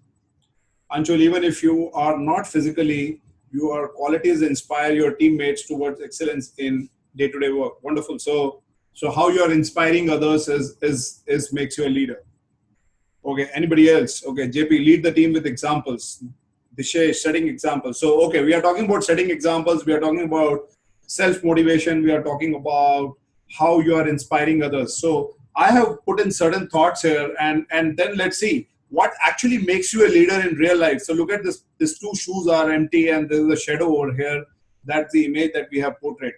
[SPEAKER 1] Anshul, even if you are not physically, your qualities inspire your teammates towards excellence in day-to-day work. Wonderful. So how you are inspiring others is makes you a leader. Okay, anybody else? Okay, JP, lead the team with examples. Dishesh, setting examples. So, okay, we are talking about setting examples. We are talking about self-motivation. We are talking about how you are inspiring others. So, I have put in certain thoughts here, and then let's see what actually makes you a leader in real life. So, look at this. These two shoes are empty, and there is a shadow over here. That's the image that we have portrayed.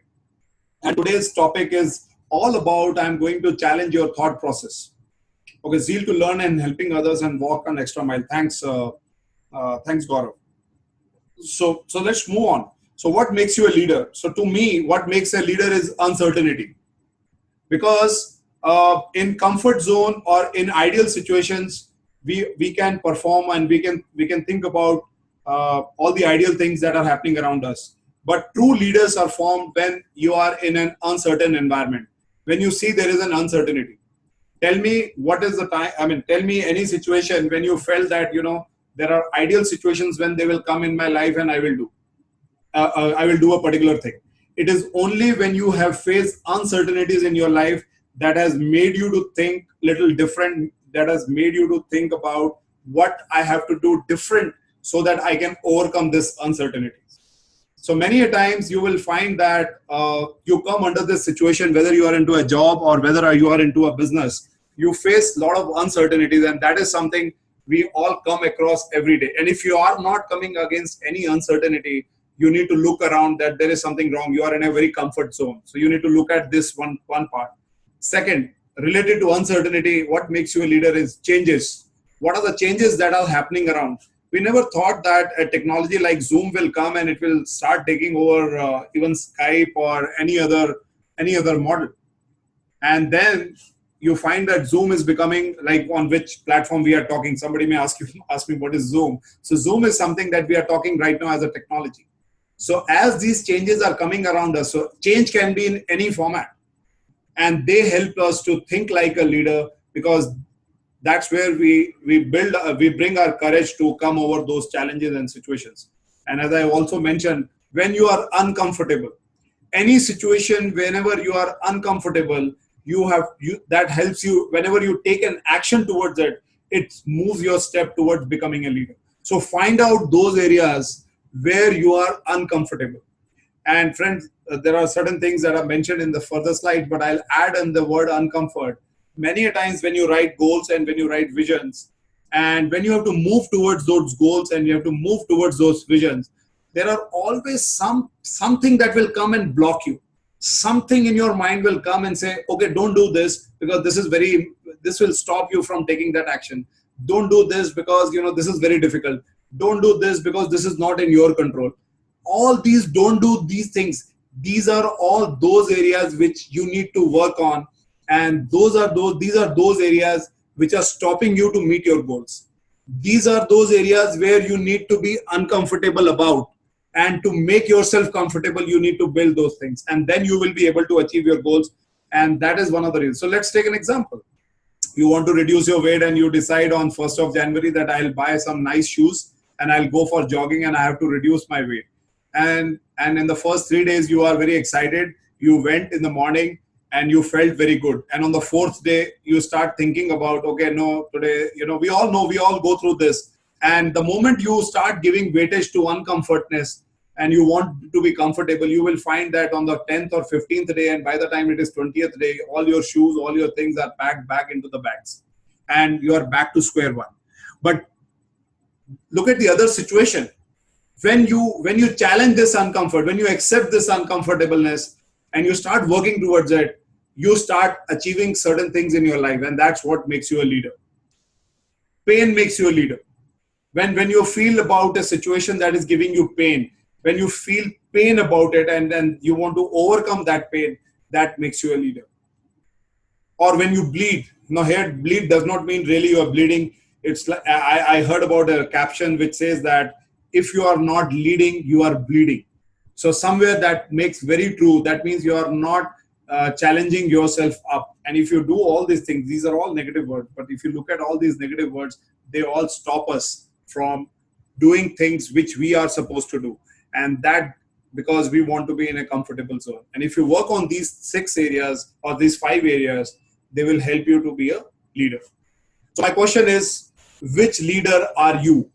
[SPEAKER 1] And today's topic is all about, I'm going to challenge your thought process. Okay, zeal to learn and helping others and walk an extra mile. Thanks, Gaurav. So let's move on. So what makes you a leader? So to me, what makes a leader is uncertainty. Because in comfort zone or in ideal situations, we can perform and we can think about all the ideal things that are happening around us. But true leaders are formed when you are in an uncertain environment. When you see there is an uncertainty. Tell me what is the time. I mean, tell me any situation when you felt that there are ideal situations when they will come in my life and I will do a particular thing. It is only when you have faced uncertainties in your life that has made you to think little different, that has made you to think about what I have to do different so that I can overcome this uncertainties. So many a times you will find that you come under this situation, whether you are into a job or whether you are into a business, you face a lot of uncertainties, and that is something we all come across every day. And if you are not coming against any uncertainty, you need to look around that there is something wrong. You are in a very comfort zone. So you need to look at this one part. Second, related to uncertainty, what makes you a leader is changes. What are the changes that are happening around? We never thought that a technology like Zoom will come and it will start taking over even Skype or any other model. And then you find that Zoom is becoming, like, on which platform we are talking. Somebody may ask me what is Zoom. So Zoom is something that we are talking right now as a technology. So as these changes are coming around us, so change can be in any format, and they help us to think like a leader, because that's where we bring our courage to come over those challenges and situations. And as I also mentioned, when you are uncomfortable, any situation, whenever you are uncomfortable, that helps you. Whenever you take an action towards it, it moves your step towards becoming a leader. So find out those areas where you are uncomfortable. And friends, there are certain things that are mentioned in the further slide, but I'll add in the word uncomfort. Many a times when you write goals and when you write visions, and when you have to move towards those goals and you have to move towards those visions, there are always something that will come and block you. Something in your mind will come and say, okay, don't do this because this will stop you from taking that action. Don't do this because this is very difficult. Don't do this because this is not in your control. All these don't do these things. These are all those areas which you need to work on. And these are those areas which are stopping you to meet your goals. These are those areas where you need to be uncomfortable about. And to make yourself comfortable, you need to build those things. And then you will be able to achieve your goals. And that is one of the reasons. So let's take an example. You want to reduce your weight and you decide on 1st of January that I'll buy some nice shoes and I'll go for jogging and I have to reduce my weight. And in the first 3 days, you are very excited. You went in the morning and you felt very good. And on the 4th day, you start thinking about, okay, no, today, we all go through this. And the moment you start giving weightage to uncomfortness and you want to be comfortable, you will find that on the 10th or 15th day, and by the time it is 20th day, all your shoes, all your things are packed back into the bags and you are back to square one. But look at the other situation. When you challenge this uncomfort, when you accept this uncomfortableness and you start working towards it, you start achieving certain things in your life, and that's what makes you a leader. Pain makes you a leader. When you feel about a situation that is giving you pain, when you feel pain about it and then you want to overcome that pain, that makes you a leader. Or when you bleed. Now here, bleed does not mean really you are bleeding. It's like, I heard about a caption which says that if you are not leading, you are bleeding. So somewhere that makes very true. That means you are not challenging yourself up. And if you do all these things, these are all negative words. But if you look at all these negative words, they all stop us from doing things which we are supposed to do. And that because we want to be in a comfortable zone. And if you work on these 6 areas or these 5 areas, they will help you to be a leader. So my question is, which leader are you?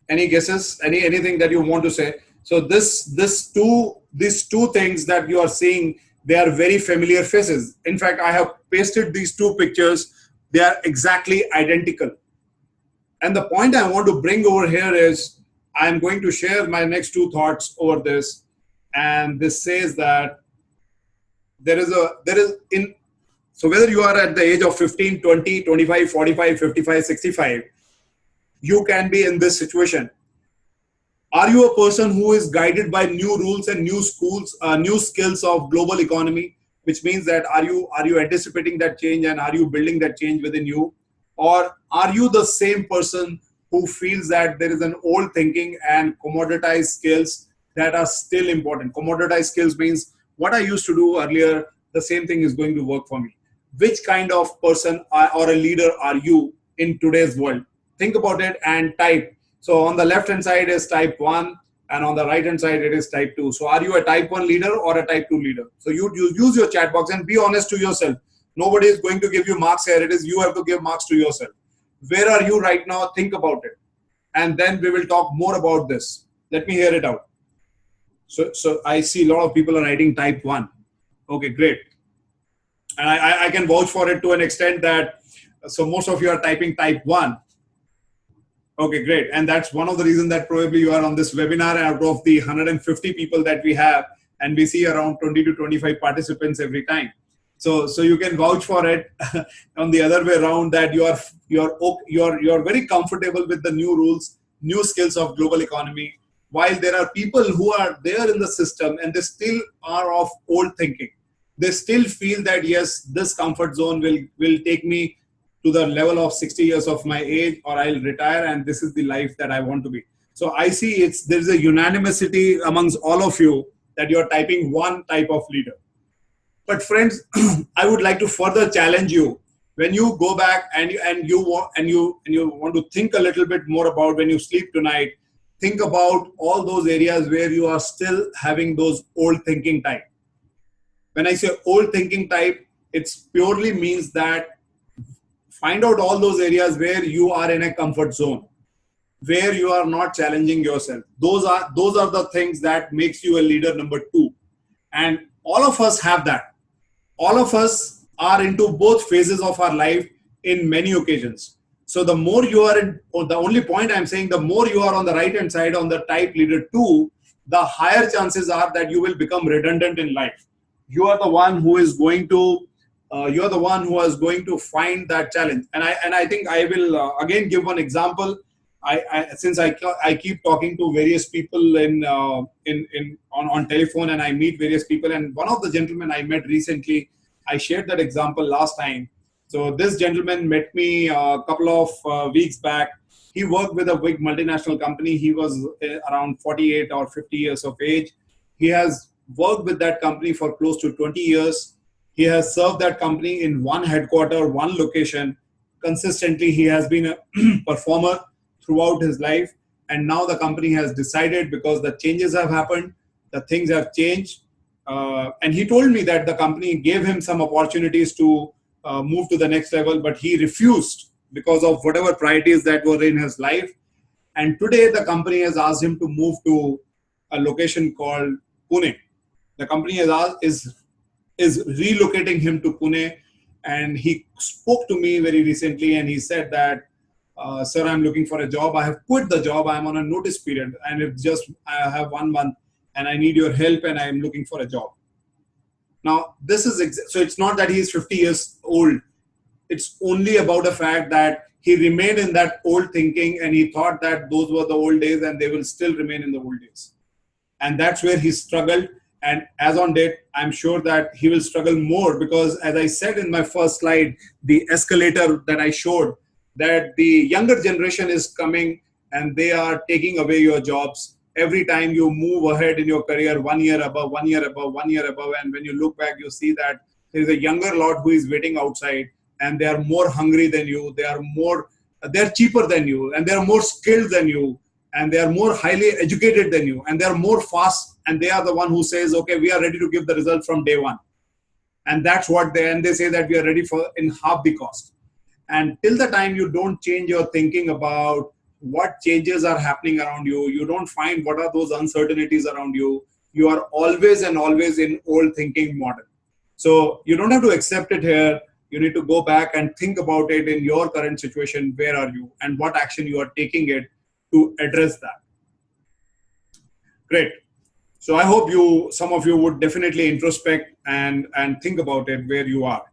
[SPEAKER 1] Any guesses? Anything that you want to say? So these two things that you are seeing, they are very familiar faces. In fact, I have pasted these two pictures. They are exactly identical. And the point I want to bring over here is I'm going to share my next two thoughts over this. And this says that so whether you are at the age of 15, 20, 25, 45, 55, 65, you can be in this situation. Are you a person who is guided by new rules and new skills of global economy, which means that are you anticipating that change and are you building that change within you? Or are you the same person who feels that there is an old thinking and commoditized skills that are still important? Commoditized skills means what I used to do earlier, the same thing is going to work for me. Which kind of person or a leader are you in today's world? Think about it and type. So on the left hand side is type 1 and on the right hand side it is type 2. So are you a type 1 leader or a type 2 leader? So you use your chat box and be honest to yourself. Nobody is going to give you marks here. It is you have to give marks to yourself. Where are you right now? Think about it. And then we will talk more about this. Let me hear it out. So I see a lot of people are writing type 1. Okay, great. And I can vouch for it to an extent that, so most of you are typing type 1. Okay, great. And that's one of the reasons that probably you are on this webinar out of the 150 people that we have, and we see around 20 to 25 participants every time. So you can vouch for it on the other way around that you're very comfortable with the new rules, new skills of global economy, while there are people who are there in the system and they still are of old thinking. They still feel that yes, this comfort zone will take me to the level of 60 years of my age, or I'll retire and this is the life that I want to be. So I see there's a unanimity amongst all of you that you're typing one type of leader. But friends, I would like to further challenge you. When you go back and you want to think a little bit more about when you sleep tonight, think about all those areas where you are still having those old thinking type. When I say old thinking type, it purely means that find out all those areas where you are in a comfort zone, where you are not challenging yourself. Those are the things that makes you a leader number 2. And all of us have that. All of us are into both phases of our life in many occasions. So the more you are in, or the only point I'm saying, the more you are on the right hand side on the type leader 2, the higher chances are that you will become redundant in life. You are the one who is going to find that challenge. And I think I will again give one example. Since I keep talking to various people on telephone, and I meet various people, and one of the gentlemen I met recently, I shared that example last time. So this gentleman met me a couple of weeks back. He worked with a big multinational company. He was around 48 or 50 years of age. He has worked with that company for close to 20 years. He has served that company in one headquarter, one location. Consistently, he has been a performer throughout his life. And now the company has decided, because the changes have happened, the things have changed. And he told me that the company gave him some opportunities to move to the next level, but he refused because of whatever priorities that were in his life. And today the company has asked him to move to a location called Pune. The company is relocating him to Pune, and he spoke to me very recently and he said that, sir, I'm looking for a job. I have quit the job. I'm on a notice period and I have 1 month and I need your help and I'm looking for a job. Now, so it's not that he's 50 years old. It's only about the fact that he remained in that old thinking and he thought that those were the old days and they will still remain in the old days. And that's where he struggled. And as on date, I'm sure that he will struggle more, because as I said in my first slide, the escalator that I showed, that the younger generation is coming and they are taking away your jobs. Every time you move ahead in your career, 1 year above, 1 year above, 1 year above. And when you look back, you see that there is a younger lot who is waiting outside and they are more hungry than you. They're cheaper than you, and they're more skilled than you, and they are more highly educated than you, and they are more fast, and they are the one who says, okay, we are ready to give the result from day one. And that's what they say that we are ready for in half the cost. And till the time you don't change your thinking about what changes are happening around you. You don't find what are those uncertainties around you. You are always and always in old thinking model. So you don't have to accept it here. You need to go back and think about it in your current situation. Where are you and what action you are taking it to address that. Great. So I hope some of you would definitely introspect and think about it where you are.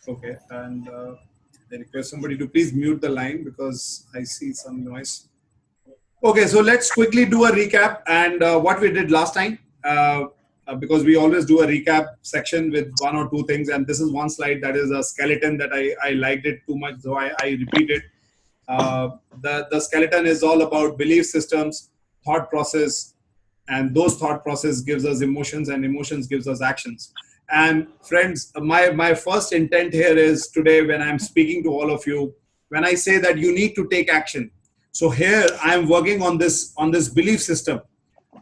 [SPEAKER 1] Okay, and I request somebody to please mute the line because I see some noise. Okay, so let's quickly do a recap and what we did last time, because we always do a recap section with one or two things, and this is one slide that is a skeleton that I liked it too much, so I repeat it. The skeleton is all about belief systems, thought process, and those thought process gives us emotions, and emotions gives us actions. And friends, my first intent here is today when I'm speaking to all of you, when I say that you need to take action. So here I'm working on this belief system.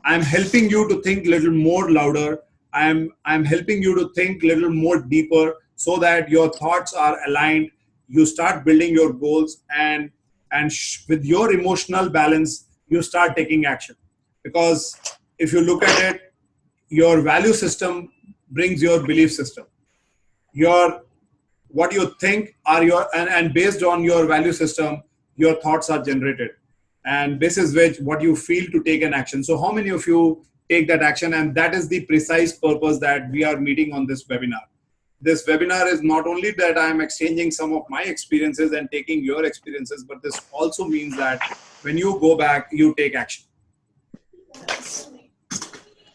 [SPEAKER 1] I'm helping you to think a little more louder. I'm helping you to think a little more deeper so that your thoughts are aligned. You start building your goals, and with your emotional balance, you start taking action. Because if you look at it, your value system brings your belief system. What you think are and based on your value system, your thoughts are generated. And this is what you feel to take an action. So how many of you take that action? And that is the precise purpose that we are meeting on this webinar. This webinar is not only that I am exchanging some of my experiences and taking your experiences, but this also means that when you go back, you take action.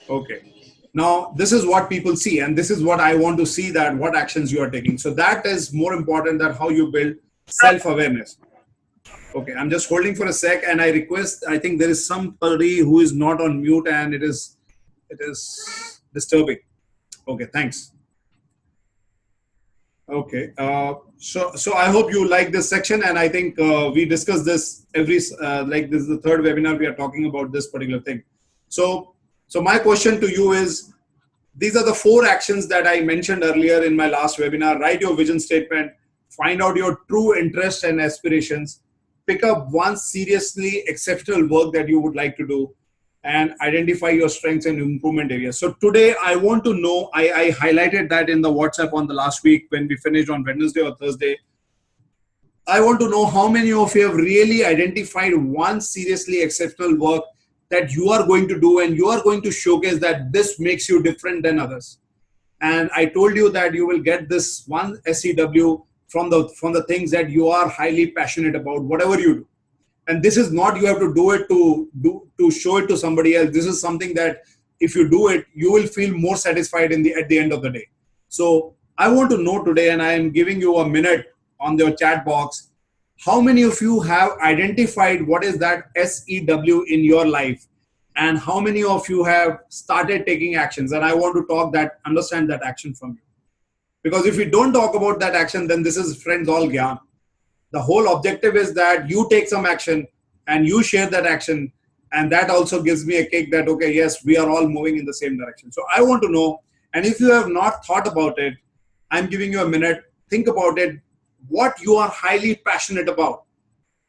[SPEAKER 1] Okay. Now, this is what people see, and this is what I want to see, that what actions you are taking. So that is more important than how you build self-awareness. Okay, I'm just holding for a sec, and I request, I think there is somebody who is not on mute, and it is disturbing. Okay, thanks. Okay, so I hope you like this section, and I think we discuss this like this is the third webinar we are talking about this particular thing. So my question to you is, these are the 4 actions that I mentioned earlier in my last webinar. Write your vision statement, find out your true interests and aspirations, pick up one seriously exceptional work that you would like to do, and identify your strengths and improvement areas. So today I want to know, I highlighted that in the WhatsApp on the last week when we finished on Wednesday or Thursday. I want to know how many of you have really identified one seriously exceptional work that you are going to do and you are going to showcase that this makes you different than others. And I told you that you will get this one SEW from the things that you are highly passionate about, whatever you do. And this is not you have to do it to show it to somebody else. This is something that if you do it, you will feel more satisfied at the end of the day. So I want to know today, and I am giving you a minute on your chat box, how many of you have identified what is that SEW in your life, and how many of you have started taking actions? And I want to understand that action from you. Because if we don't talk about that action, then this is, friends, all gyan. The whole objective is that you take some action and you share that action, and that also gives me a kick that, okay, yes, we are all moving in the same direction. So I want to know, and if you have not thought about it, I'm giving you a minute, think about it, what you are highly passionate about,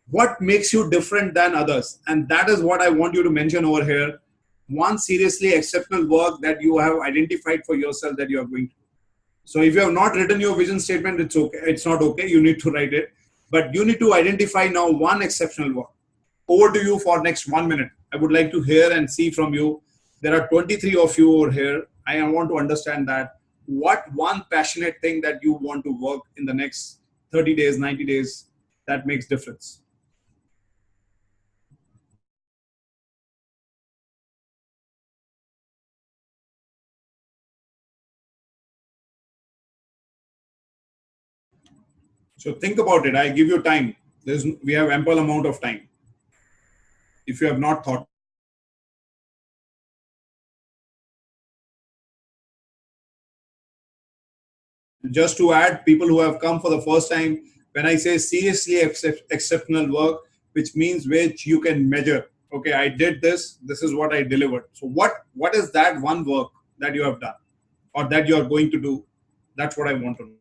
[SPEAKER 1] what makes you different than others. And that is what I want you to mention over here. One seriously exceptional work that you have identified for yourself that you are going to do. So if you have not written your vision statement, it's okay. It's not okay. You need to write it. But you need to identify now one exceptional work. Over to you for next 1 minute. I would like to hear and see from you. There are 23 of you over here. I want to understand that. What one passionate thing that you want to work in the next 30 days, 90 days, that makes difference. So think about it. I give you time. We have ample amount of time. If you have not thought. Just to add, people who have come for the first time, when I say seriously exceptional work, which means which you can measure. Okay, I did this. This is what I delivered. So what is that one work that you have done or that you are going to do? That's what I want to know.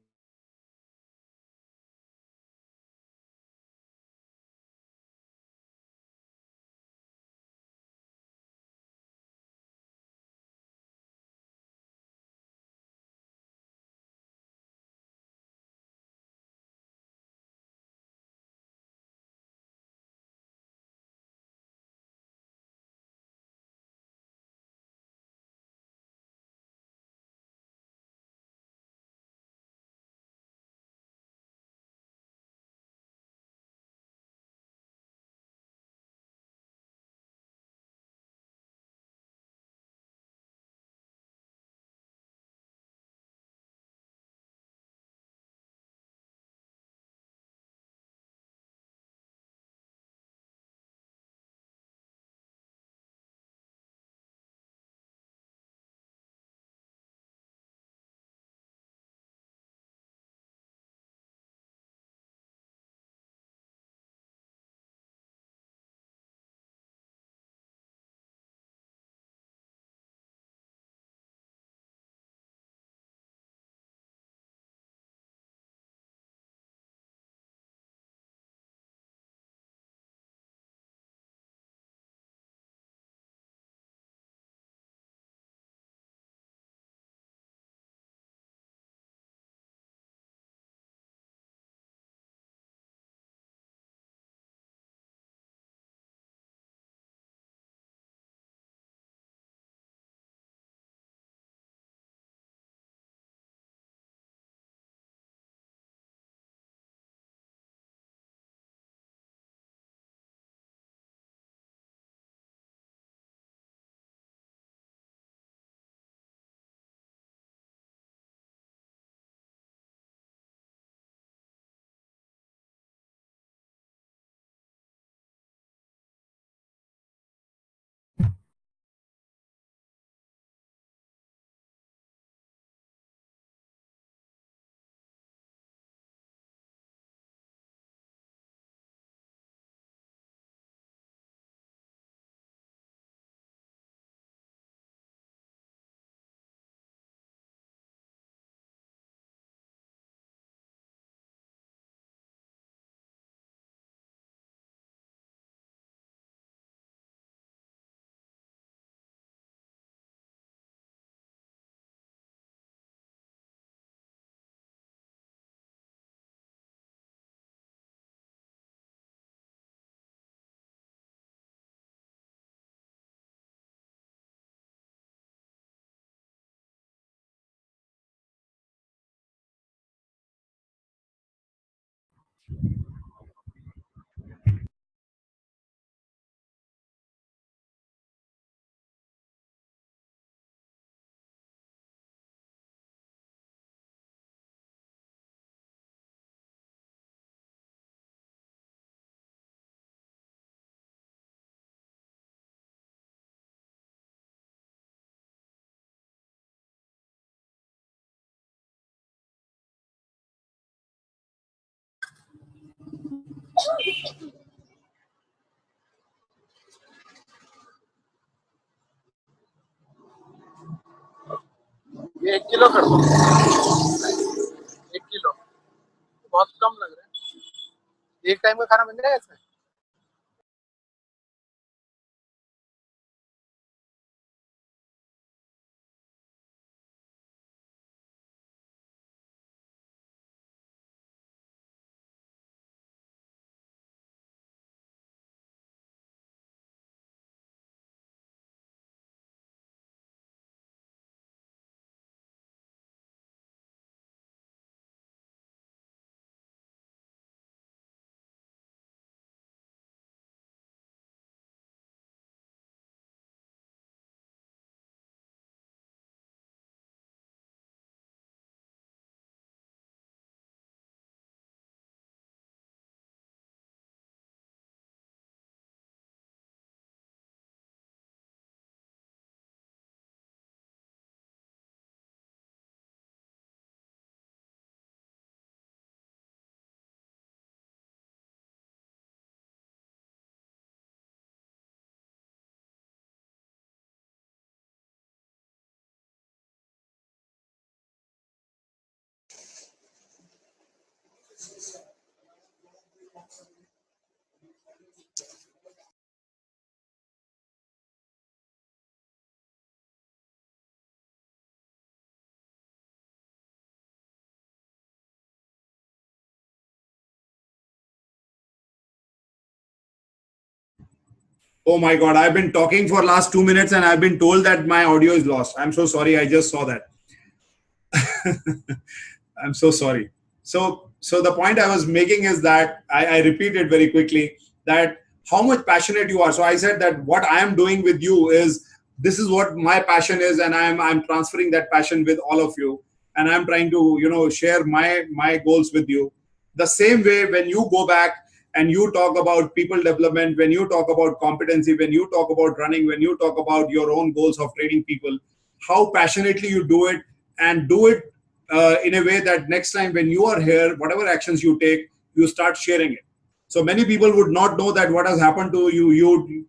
[SPEAKER 7] ये 1 kilo कर दो, 1 kilo बहुत कम लग रहा है। एक time का खाना बन जाएगा इसमें?
[SPEAKER 1] Oh my God, I've been talking for last 2 minutes and I've been told that my audio is lost. I'm so sorry. I just saw that. I'm so sorry. So the point I was making is that I repeated very quickly that how much passionate you are. So I said that what I am doing with you is this is what my passion is, and I'm transferring that passion with all of you, and I'm trying to share my goals with you. The same way when you go back and you talk about people development, when you talk about competency, when you talk about running, when you talk about your own goals of training people, how passionately you do it, and do it in a way that next time when you are here, whatever actions you take, you start sharing it. So many people would not know that what has happened to you.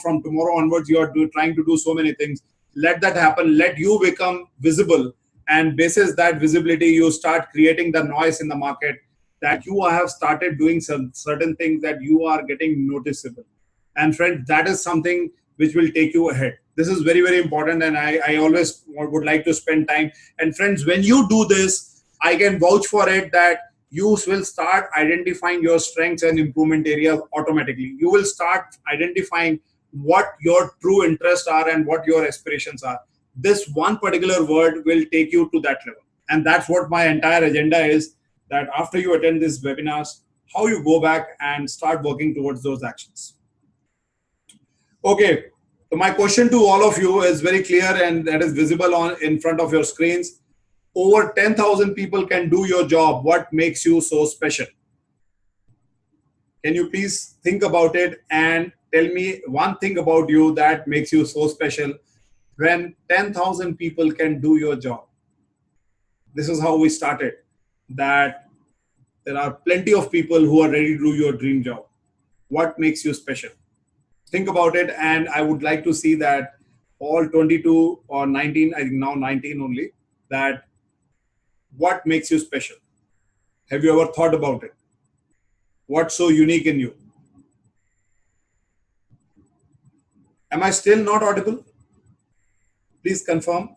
[SPEAKER 1] From tomorrow onwards, you are trying to do so many things. Let that happen. Let you become visible, and basis that visibility, you start creating the noise in the market that you have started doing some certain things, that you are getting noticeable. And friends, that is something which will take you ahead. This is very, very important, and I always would like to spend time. And friends, when you do this, I can vouch for it that you will start identifying your strengths and improvement areas automatically. You will start identifying what your true interests are and what your aspirations are. This one particular word will take you to that level. And that's what my entire agenda is, that after you attend these webinars, how you go back and start working towards those actions. Okay, so my question to all of you is very clear, and that is visible in front of your screens. Over 10,000 people can do your job. What makes you so special? Can you please think about it and tell me one thing about you that makes you so special when 10,000 people can do your job? This is how we started, that there are plenty of people who are ready to do your dream job. What makes you special? Think about it, and I would like to see that all 22 or 19, I think now 19 only, that what makes you special? Have you ever thought about it? What's so unique in you? Am I still not audible? Please confirm.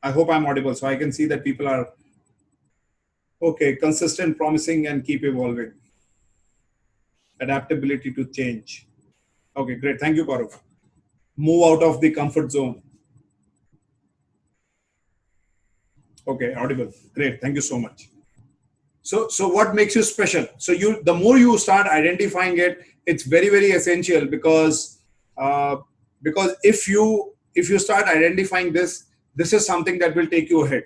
[SPEAKER 1] I hope I'm audible, so I can see that people are okay. Consistent, promising, and keep evolving. Adaptability to change. Okay, great. Thank you, Gaurav. Move out of the comfort zone. Okay, audible. Great. Thank you so much. So what makes you special? So the more you start identifying it, it's very, very essential, because if you start identifying this is something that will take you ahead.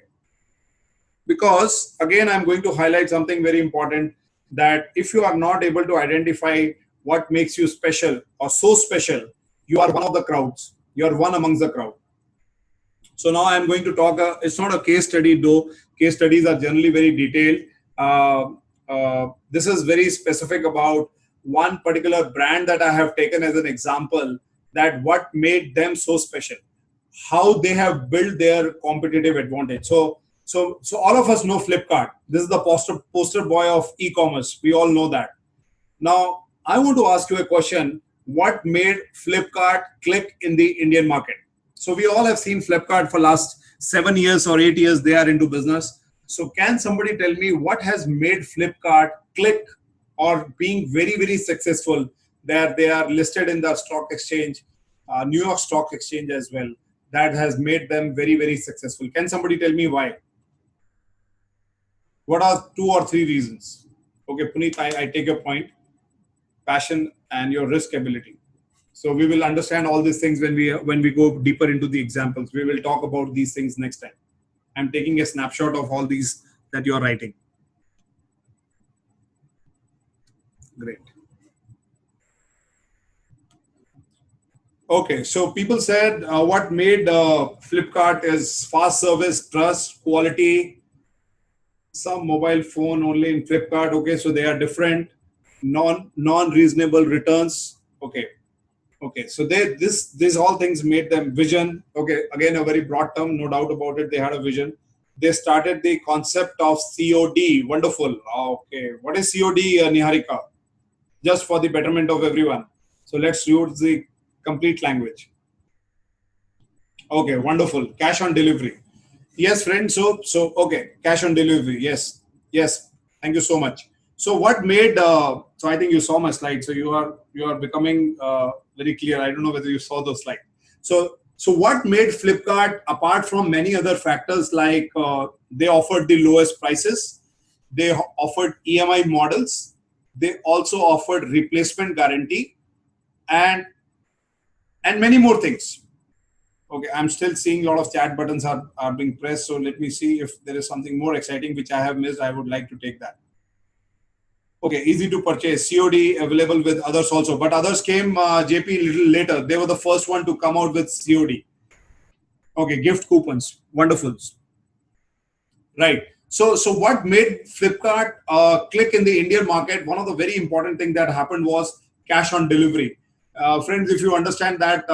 [SPEAKER 1] Because again, I'm going to highlight something very important, that if you are not able to identify what makes you special or so special, you are one of the crowds. You are one amongst the crowd. So now I'm going to talk, it's not a case study though. Case studies are generally very detailed. This is very specific about one particular brand that I have taken as an example, that what made them so special, how they have built their competitive advantage. So all of us know Flipkart. This is the poster boy of e-commerce. We all know that. Now, I want to ask you a question. What made Flipkart click in the Indian market? So we all have seen Flipkart for last 7 years or 8 years. They are into business. So can somebody tell me what has made Flipkart click or being very, very successful? That they are listed in the stock exchange, New York Stock Exchange as well. That has made them very, very successful. Can somebody tell me why? What are 2 or 3 reasons? Okay, Puneet, I take your point. Passion and your risk ability. So we will understand all these things when we go deeper into the examples. We will talk about these things next time. I'm taking a snapshot of all these that you are writing. Great. Okay, so people said what made Flipkart is fast service, trust, quality, some mobile phone only in Flipkart. Okay, so they are different. Non-reasonable returns. Okay, so these all things made them vision. Okay, again, a very broad term, no doubt about it. They had a vision. They started the concept of COD. Wonderful. Okay, what is COD, Niharika? Just for the betterment of everyone. So let's use the complete language. Okay, wonderful. Cash on delivery. Yes, friend. So okay, cash on delivery. Yes. Thank you so much. So what made? So I think you saw my slide. So you are becoming very clear. I don't know whether you saw those slides. So what made Flipkart, apart from many other factors like they offered the lowest prices, they offered EMI models, they also offered replacement guarantee, and many more things. Okay, I'm still seeing a lot of chat buttons are being pressed. So let me see if there is something more exciting which I have missed. I would like to take that. Okay, easy to purchase, COD available with others also, but others came JP a little later. They were the first one to come out with COD. Okay, gift coupons, wonderful. Right. So what made Flipkart click in the Indian market? One of the very important things that happened was cash on delivery. Friends, if you understand that,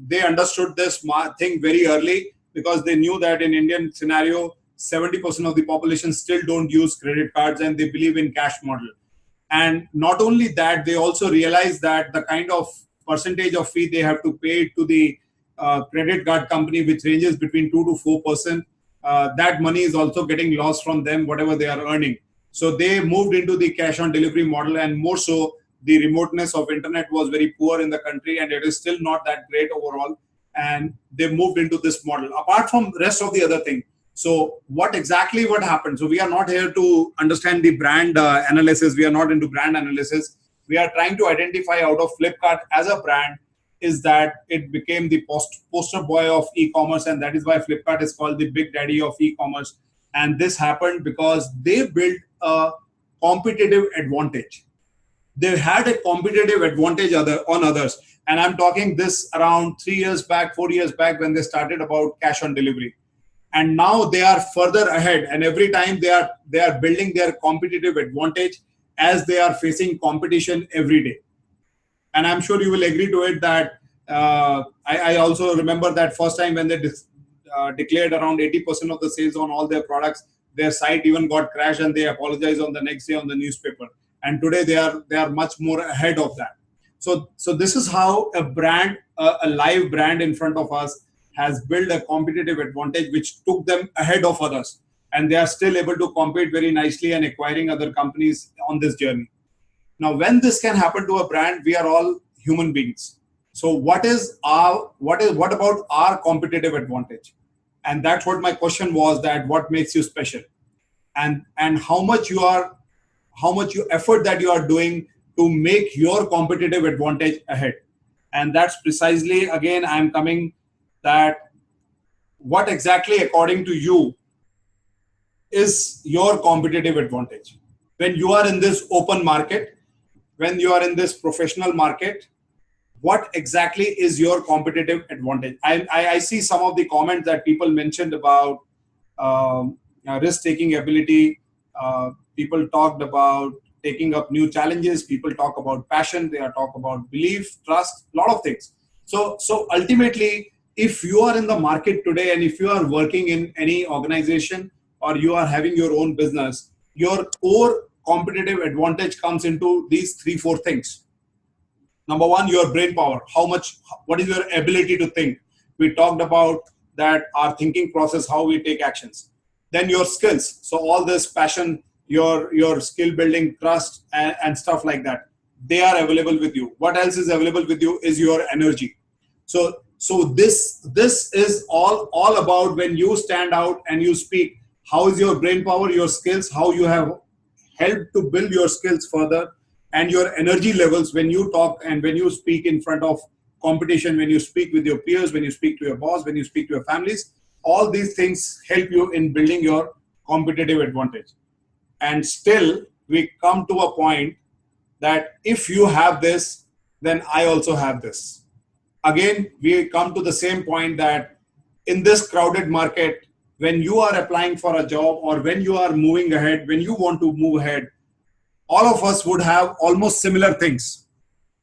[SPEAKER 1] they understood this thing very early, because they knew that in Indian scenario, 70% of the population still don't use credit cards and they believe in cash model. And not only that, they also realize that the kind of percentage of fee they have to pay to the credit card company, which ranges between 2 to 4%, that money is also getting lost from them, whatever they are earning. So they moved into the cash on delivery model, and more so, the remoteness of internet was very poor in the country, and it is still not that great overall. And they moved into this model, apart from the rest of the other thing. So what happened? So we are not here to understand the brand analysis. We are not into brand analysis. We are trying to identify out of Flipkart as a brand is that it became the poster boy of e-commerce, and that is why Flipkart is called the big daddy of e-commerce. And this happened because they built a competitive advantage. They had a competitive advantage on others. And I'm talking this around 3 years back, 4 years back, when they started about cash on delivery. And now they are further ahead, and every time they are building their competitive advantage as they are facing competition every day. And I'm sure you will agree to it that I also remember that first time when they declared around 80% of the sales on all their products, their site even got crashed, and they apologized on the next day on the newspaper. And today they are much more ahead of that. So this is how a brand, a live brand in front of us, has built a competitive advantage which took them ahead of others, and they are still able to compete very nicely and acquiring other companies on this journey. Now, when this can happen to a brand, we are all human beings. So what about our competitive advantage? And that's what my question was, that what makes you special? and how much effort that you are doing to make your competitive advantage ahead. And that's precisely, again, I'm coming that what exactly according to you is your competitive advantage when you are in this open market, when you are in this professional market. What exactly is your competitive advantage? I see some of the comments that people mentioned about risk-taking ability. People talked about taking up new challenges. People talk about passion. They are talk about belief, trust, a lot of things. So ultimately, if you are in the market today and if you are working in any organization or you are having your own business, your core competitive advantage comes into these 3-4 things. Number one, your brain power. What is your ability to think? We talked about that, our thinking process, how we take actions. Then your skills. So all this passion, your skill building, trust, and stuff like that, they are available with you. What else is available with you is your energy. So this is all about when you stand out and you speak. How is your brain power, your skills, how you have helped to build your skills further, and your energy levels when you talk and when you speak in front of competition, when you speak with your peers, when you speak to your boss, when you speak to your families. All these things help you in building your competitive advantage. And still, we come to a point that if you have this, then I also have this. Again, we come to the same point that in this crowded market, when you are applying for a job or when you are moving ahead, when you want to move ahead, all of us would have almost similar things.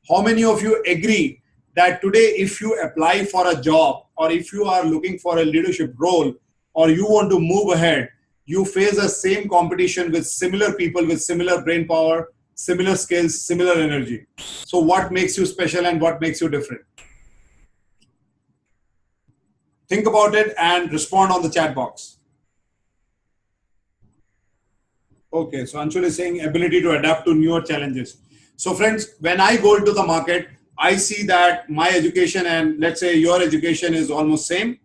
[SPEAKER 1] How many of you agree that today, if you apply for a job or if you are looking for a leadership role or you want to move ahead, you face the same competition with similar people with similar brain power, similar skills, similar energy? So what makes you special and what makes you different? Think about it and respond on the chat box. Okay, so Anshul is saying ability to adapt to newer challenges. So friends, when I go into the market, I see that my education and let's say your education is almost same.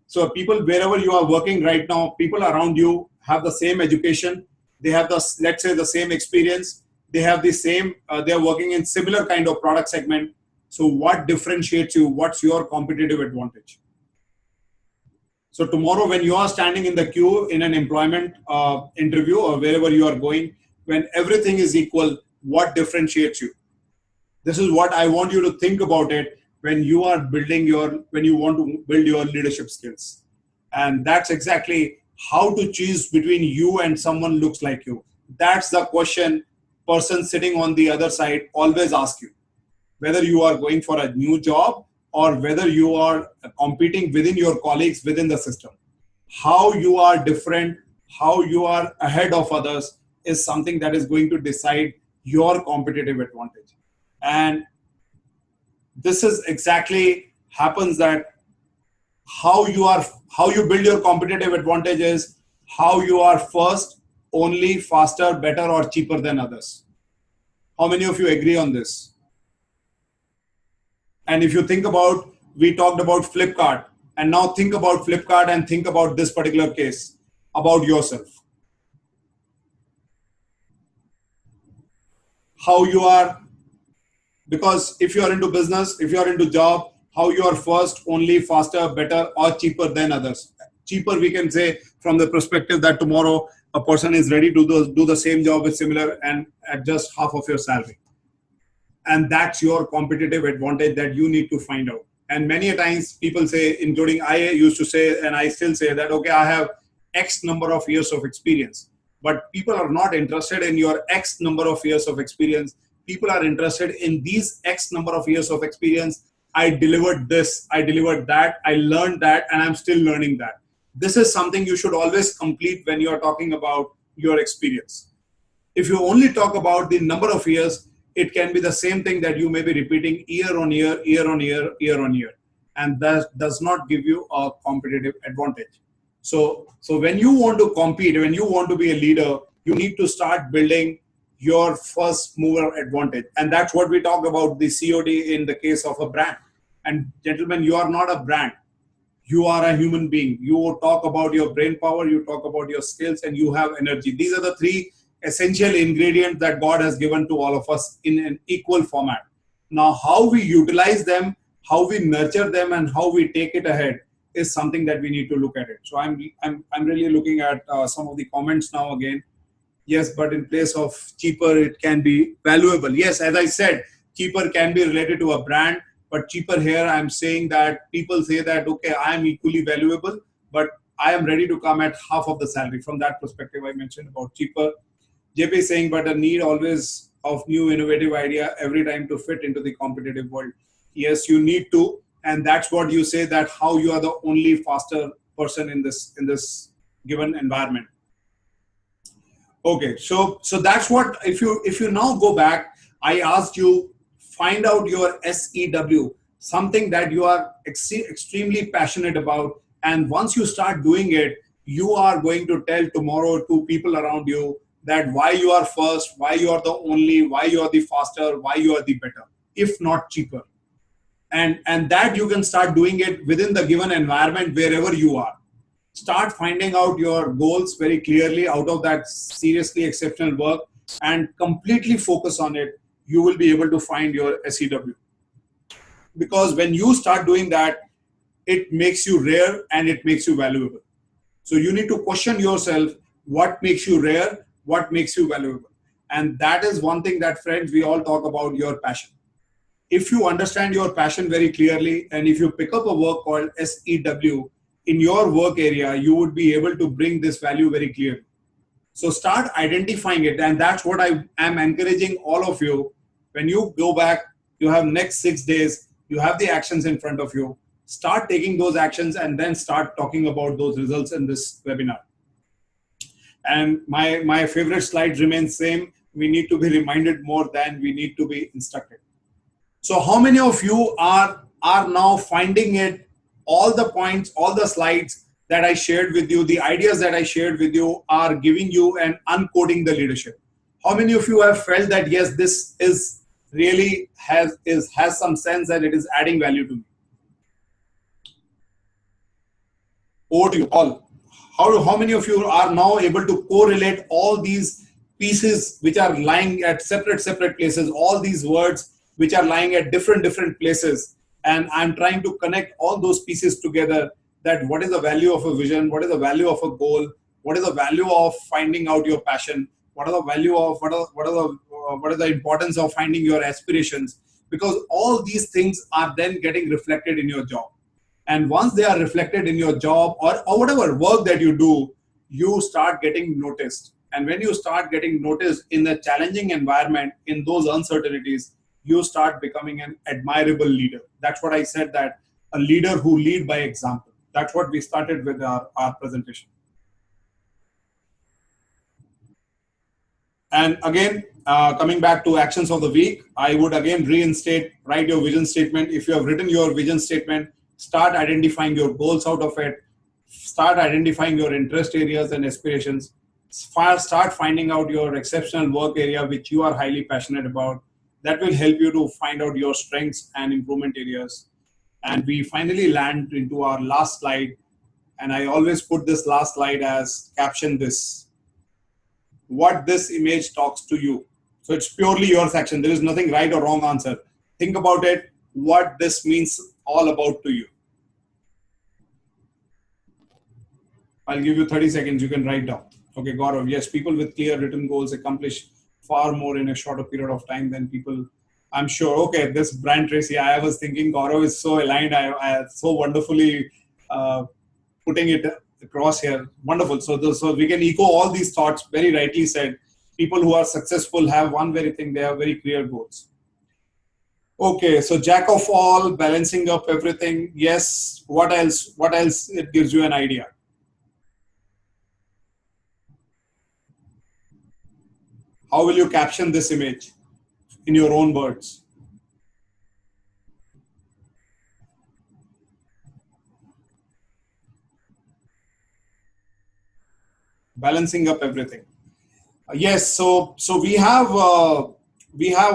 [SPEAKER 1] So people, wherever you are working right now, people around you have the same education. They have let's say the same experience. They have the same, they're working in similar kind of product segment. So what differentiates you? What's your competitive advantage? So tomorrow when you are standing in the queue in an employment interview or wherever you are going, when everything is equal, what differentiates you? This is what I want you to think about it when you are when you want to build your leadership skills. And that's exactly how to choose between you and someone looks like you. That's the question person sitting on the other side always asks you. Whether you are going for a new job or whether you are competing within your colleagues within the system. How you are different, how you are ahead of others is something that is going to decide your competitive advantage. And this is exactly happens that how you build your competitive advantage is how you are first, only, faster, better, or cheaper than others. How many of you agree on this? And if you think about, we talked about Flipkart, and now think about Flipkart and think about this particular case, about yourself. How you are, because if you are into business, if you are into job, how you are first, only, faster, better, or cheaper than others. Cheaper, we can say from the perspective that tomorrow a person is ready to do the same job with similar and at just half of your salary. And that's your competitive advantage that you need to find out. And many a times people say, including I used to say, and I still say that, okay, I have X number of years of experience. But people are not interested in your X number of years of experience. People are interested in these X number of years of experience. I delivered this, I delivered that, I learned that, and I'm still learning that. This is something you should always complete when you are talking about your experience. If you only talk about the number of years, it can be the same thing that you may be repeating year on year, year on year, year on year. And that does not give you a competitive advantage. So when you want to compete, when you want to be a leader, you need to start building your first mover advantage. And that's what we talk about the COD in the case of a brand. And gentlemen, you are not a brand. you are a human being. You talk about your brain power, you talk about your skills, and you have energy. These are the three essential ingredients that God has given to all of us in an equal format. Now, how we utilize them, how we nurture them, and how we take it ahead is something that we need to look at it. So I'm really looking at some of the comments now again. Yes, but in place of cheaper, it can be valuable. Yes, as I said, cheaper can be related to a brand, but cheaper here, I'm saying that people say that, okay, I am equally valuable, but I am ready to come at half of the salary. From that perspective, I mentioned about cheaper. JP is saying, but a need always of new innovative idea every time to fit into the competitive world. Yes, you need to, and that's what you say, that how you are the only faster person in this given environment. Okay, so that's what, if you now go back, I asked you, find out your SEW, something that you are extremely passionate about, and once you start doing it, you are going to tell tomorrow to people around you that why you are first, why you are the only, why you are the faster, why you are the better, if not cheaper. And that you can start doing it within the given environment wherever you are. Start finding out your goals very clearly out of that seriously exceptional work and completely focus on it. You will be able to find your SEW. Because when you start doing that, it makes you rare and it makes you valuable. So you need to question yourself, what makes you rare, what makes you valuable. And that is one thing that, friends, we all talk about, your passion. If you understand your passion very clearly, and if you pick up a work called SEW, in your work area, you would be able to bring this value very clearly. So start identifying it. And that's what I am encouraging all of you. When you go back, you have next 6 days, you have the actions in front of you. Start taking those actions and then start talking about those results in this webinar. And my favorite slide remains same. We need to be reminded more than we need to be instructed. So how many of you are now finding it, all the points, all the slides that I shared with you, the ideas that I shared with you are giving you and uncoding the leadership? How many of you have felt that, yes, this is really has some sense and it is adding value to me? Over to you all. How many of you are now able to correlate all these pieces which are lying at separate places, all these words which are lying at different places, and I'm trying to connect all those pieces together, that what is the value of a vision, what is the value of a goal, what is the value of finding out your passion, what are the value of, what is the importance of finding your aspirations, because all these things are then getting reflected in your job. And once they are reflected in your job or whatever work that you do, you start getting noticed. And when you start getting noticed in the challenging environment, in those uncertainties, you start becoming an admirable leader. That's what I said, that a leader who lead by example. That's what we started with our presentation. And again, coming back to actions of the week, I would again reinstate, write your vision statement. If you have written your vision statement, start identifying your goals out of it. Start identifying your interest areas and aspirations. Start finding out your exceptional work area which you are highly passionate about. That will help you to find out your strengths and improvement areas. And we finally land into our last slide. And I always put this last slide as caption this. What this image talks to you. So it's purely your section. There is nothing right or wrong answer. Think about it, what this means all about to you. I'll give you 30 seconds. You can write down. Okay, Gaurav. Yes, people with clear written goals accomplish far more in a shorter period of time than people, I'm sure. Okay, this Brian Tracy, I was thinking Gaurav is so aligned. I so wonderfully putting it across here. Wonderful. So we can echo all these thoughts. Very rightly said. People who are successful have one very thing. They have very clear goals. Okay, so jack of all, balancing up everything. Yes. What else? What else? It gives you an idea. How will you caption this image in your own words? Balancing up everything. Yes, so we have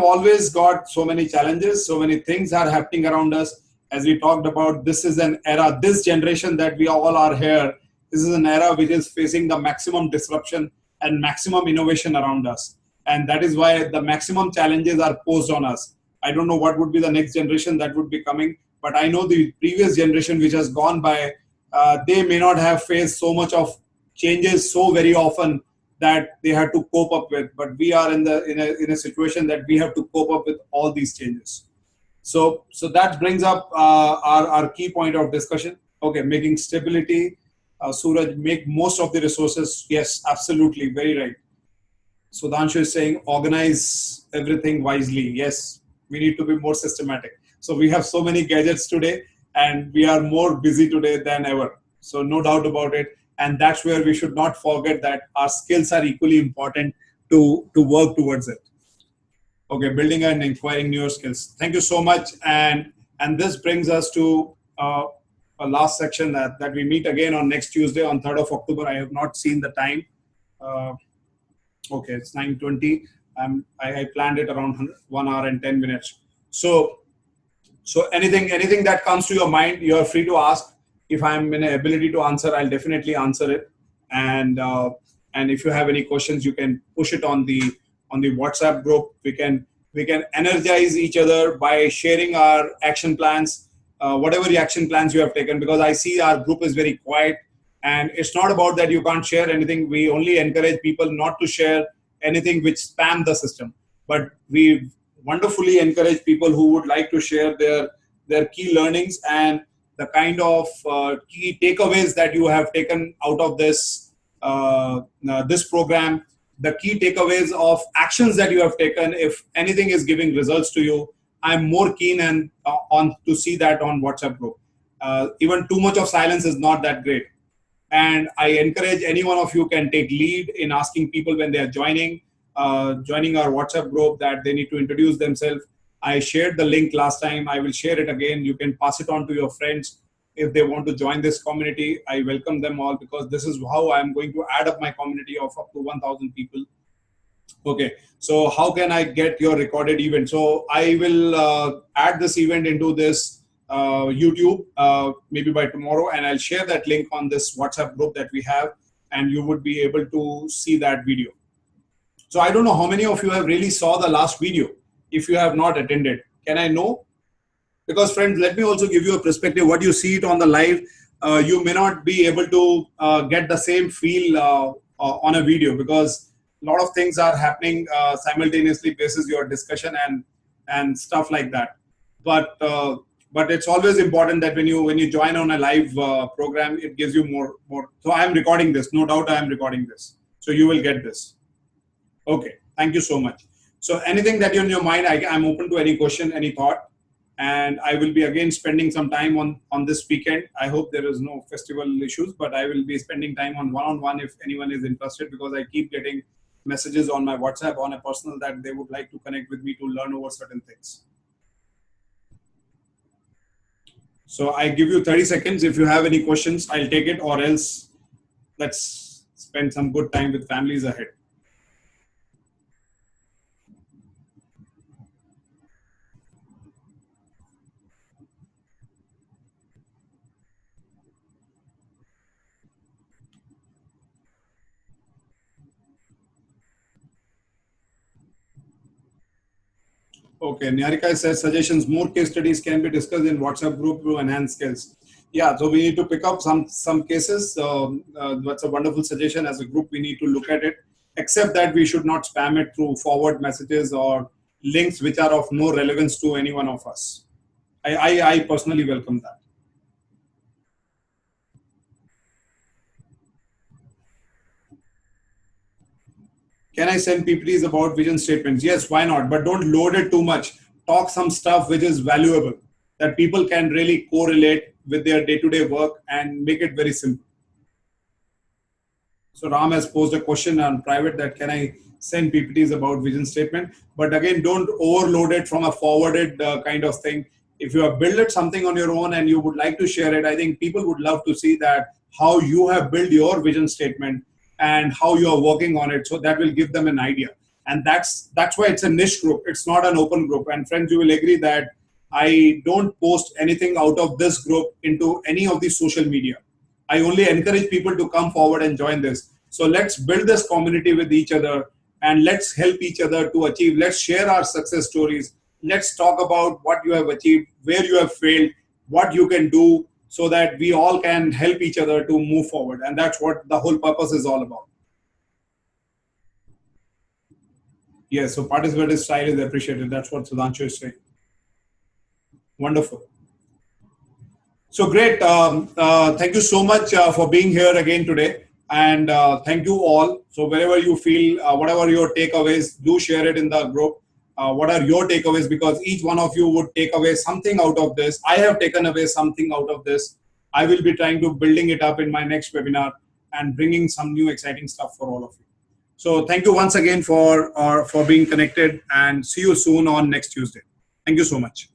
[SPEAKER 1] always got so many challenges, so many things are happening around us, as we talked about, this is an era, this generation that we all are here, this is an era which is facing the maximum disruption and maximum innovation around us. And that is why the maximum challenges are posed on us. I don't know what would be the next generation that would be coming, but I know the previous generation which has gone by, they may not have faced so much of changes so very often that they had to cope up with. But we are in a situation that we have to cope up with all these changes. So that brings up our key point of discussion. Okay, making stability. Suraj, make most of the resources. Yes, absolutely, very right. Sudhanshu is saying organize everything wisely. Yes, we need to be more systematic. So we have so many gadgets today and we are more busy today than ever. So no doubt about it. And that's where we should not forget that our skills are equally important to work towards it. Okay, building and acquiring newer skills. Thank you so much. And this brings us to a last section that we meet again on next Tuesday on 3rd of October. I have not seen the time. Okay, it's 9:20. I planned it around 1 hour and 10 minutes. So anything that comes to your mind, you are free to ask. If I'm in an ability to answer, I'll definitely answer it. And if you have any questions, you can push it on the WhatsApp group. We can energize each other by sharing our action plans, whatever the action plans you have taken. Because I see our group is very quiet, and it's not about that you can't share anything. We only encourage people not to share anything which spam the system. But we wonderfully encourage people who would like to share their key learnings and the kind of key takeaways that you have taken out of this this program, the key takeaways of actions that you have taken. If anything is giving results to you, I'm more keen and on to see that on WhatsApp group. Even too much of silence is not that great. And I encourage any one of you can take lead in asking people when they are joining our WhatsApp group that they need to introduce themselves. I shared the link last time. I will share it again. You can pass it on to your friends if they want to join this community. I welcome them all because this is how I'm going to add up my community of up to 1,000 people. Okay, so how can I get your recorded event? So I will add this event into this YouTube maybe by tomorrow, and I'll share that link on this WhatsApp group that we have, and you would be able to see that video. So I don't know how many of you have really saw the last video. If you have not attended, can I know? Because friends, let me also give you a perspective. What you see it on the live, you may not be able to get the same feel on a video because a lot of things are happening simultaneously basis your discussion and stuff like that. But it's always important that when you join on a live program, it gives you more. So I am recording this. No doubt I am recording this. So you will get this. Okay. Thank you so much. So anything that you're in your mind, I'm open to any question, any thought. And I will be again spending some time on this weekend. I hope there is no festival issues, but I will be spending time on one-on-one if anyone is interested, because I keep getting messages on my WhatsApp on a personal that they would like to connect with me to learn over certain things. So I give you 30 seconds. If you have any questions, I'll take it, or else let's spend some good time with families ahead. Okay, Niharika says suggestions, more case studies can be discussed in WhatsApp group to enhance skills. Yeah, so we need to pick up some cases. That's a wonderful suggestion. As a group, we need to look at it, except that we should not spam it through forward messages or links which are of no relevance to any one of us. I personally welcome that. Can I send PPTs about vision statements? Yes, why not? But don't load it too much. Talk some stuff which is valuable, that people can really correlate with their day-to-day work and make it very simple. So Ram has posed a question on private that can I send PPTs about vision statement? But again, don't overload it from a forwarded kind of thing. If you have built something on your own and you would like to share it, I think people would love to see that how you have built your vision statement and how you are working on it. So that will give them an idea. And that's why it's a niche group. It's not an open group. And friends, you will agree that I don't post anything out of this group into any of the social media. I only encourage people to come forward and join this. So let's build this community with each other and let's help each other to achieve. Let's share our success stories. Let's talk about what you have achieved, where you have failed, what you can do, so that we all can help each other to move forward. And that's what the whole purpose is all about. Yes, so participative style is appreciated. That's what Sudhanshu is saying. Wonderful. So great. Thank you so much for being here again today. And thank you all. So wherever you feel, whatever your takeaways, do share it in the group. What are your takeaways? Because each one of you would take away something out of this. I have taken away something out of this. I will be trying to building it up in my next webinar and bringing some new exciting stuff for all of you. So thank you once again for being connected, and see you soon on next Tuesday. Thank you so much.